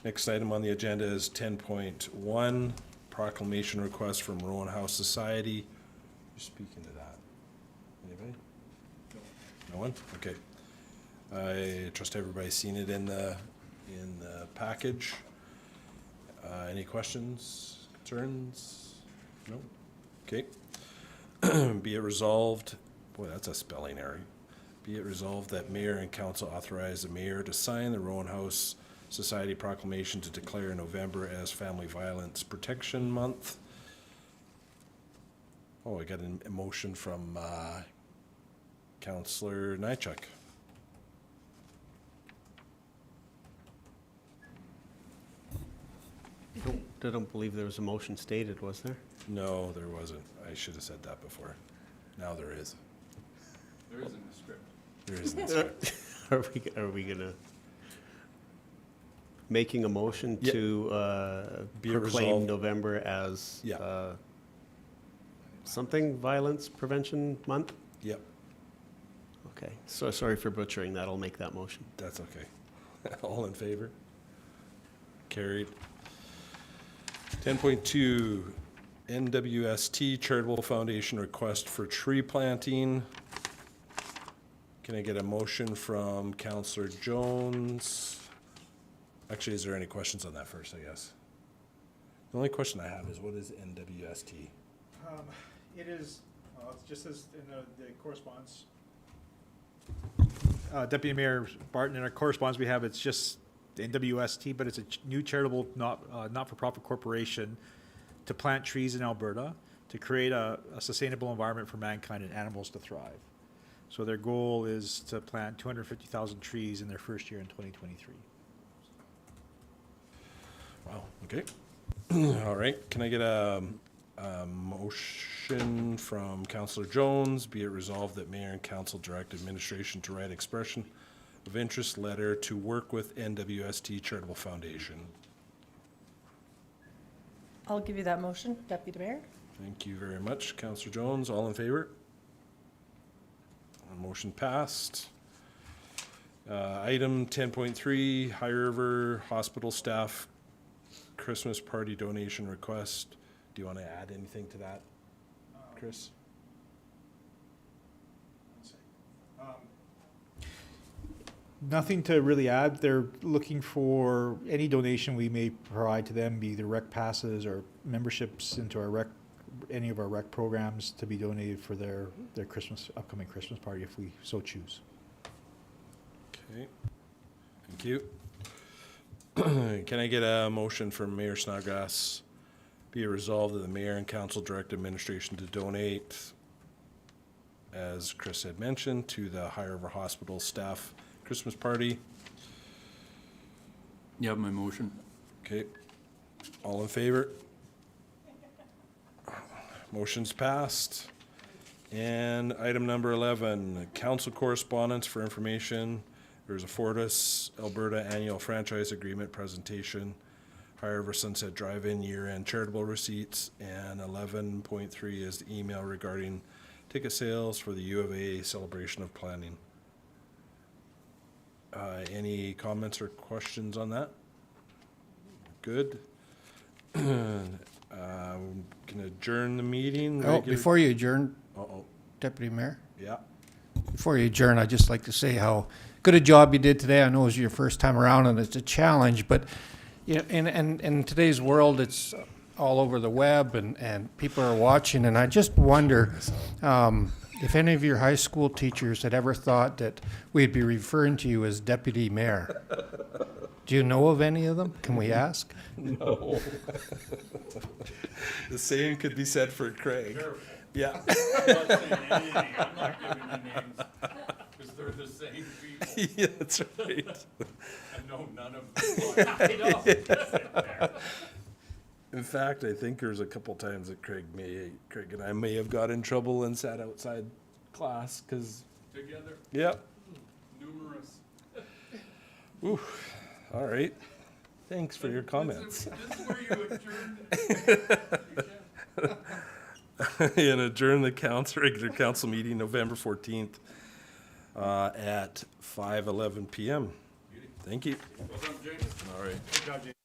Next item on the agenda is 10.1, proclamation request from Rowan House Society. Who's speaking to that? Anybody? No one? Okay. I trust everybody's seen it in the package. Any questions, concerns? No? Okay. Be it resolved, boy, that's a spelling error. Be it resolved that mayor and council authorize the mayor to sign the Rowan House Society proclamation to declare November as Family Violence Protection Month. Oh, I got a motion from Councillor Nychuk. I don't believe there was a motion stated, was there? No, there wasn't. I should have said that before. Now there is. There isn't a script. There is no script. Are we gonna, making a motion Yeah. to Be it proclaim resolved. November as Yeah. something Violence Prevention Month? Yep, Okay, so sorry for butchering that, I'll make that motion. that's okay. All in favor? Carried. 10.2, NWST Charitable Foundation request for tree planting. Can I get a motion from Councillor Jones? Actually, is there any questions on that first, I guess? The only question I have is, what is NWST? It is, it's just as in the correspondence. Deputy Mayor Barton, in our correspondence we have, it's just the NWST, but it's a new charitable, not-for-profit corporation to plant trees in Alberta to create a sustainable environment for mankind and animals to thrive. So their goal is to plant 250,000 trees in their first year in 2023. Wow, okay. All right, can I get a motion from Councillor Jones? Be it resolved that mayor and council direct administration to write expression of interest letter to work with NWST Charitable Foundation. I'll give you that motion, Deputy Mayor. Thank you very much, Councillor Jones. All in favor? Motion passed. Item 10.3, High River Hospital Staff Christmas Party Donation Request. Do you want to add anything to that, Chris? Nothing to really add. They're looking for any donation we may provide to them, be either rec passes or memberships into our rec, any of our rec programs, to be donated for their upcoming Christmas party if we so choose. Okay, thank you. Can I get a motion from Mayor Snodgrass? Be it resolved that the mayor and council direct administration to donate, as Chris had mentioned, to the High River Hospital staff Christmas party. You have my motion. Okay, all in favor? Motion's passed. And item number 11, council correspondence for information. There's a Fortis Alberta Annual Franchise Agreement presentation, High River Sunset Drive-In year-end charitable receipts, and 11.3 is the email regarding ticket sales for the U of A Celebration of Planning. Any comments or questions on that? Good. Can adjourn the meeting. Oh, regular- before you adjourn, Uh-oh, Deputy Mayor, yeah. before you adjourn, I'd just like to say how good a job you did today. I know it was your first time around and it's a challenge, but yeah, in today's world, it's all over the web and people are watching, and I just wonder if any of your high school teachers had ever thought that we'd be referring to you as Deputy Mayor. Do you know of any of them? Can we ask? No. The same could be said for Craig. Yeah. I'm not saying anything. I'm not giving you names because they're the same people. Yeah, that's right. I know none of them. In fact, I think there's a couple times that Craig and I may have got in trouble and sat outside class because, Together, yep. numerous. Ooh, all right. Thanks for your comments. This is where you adjourned. And adjourn the regular council meeting November 14th at 5:11 p.m. Thank you. All right.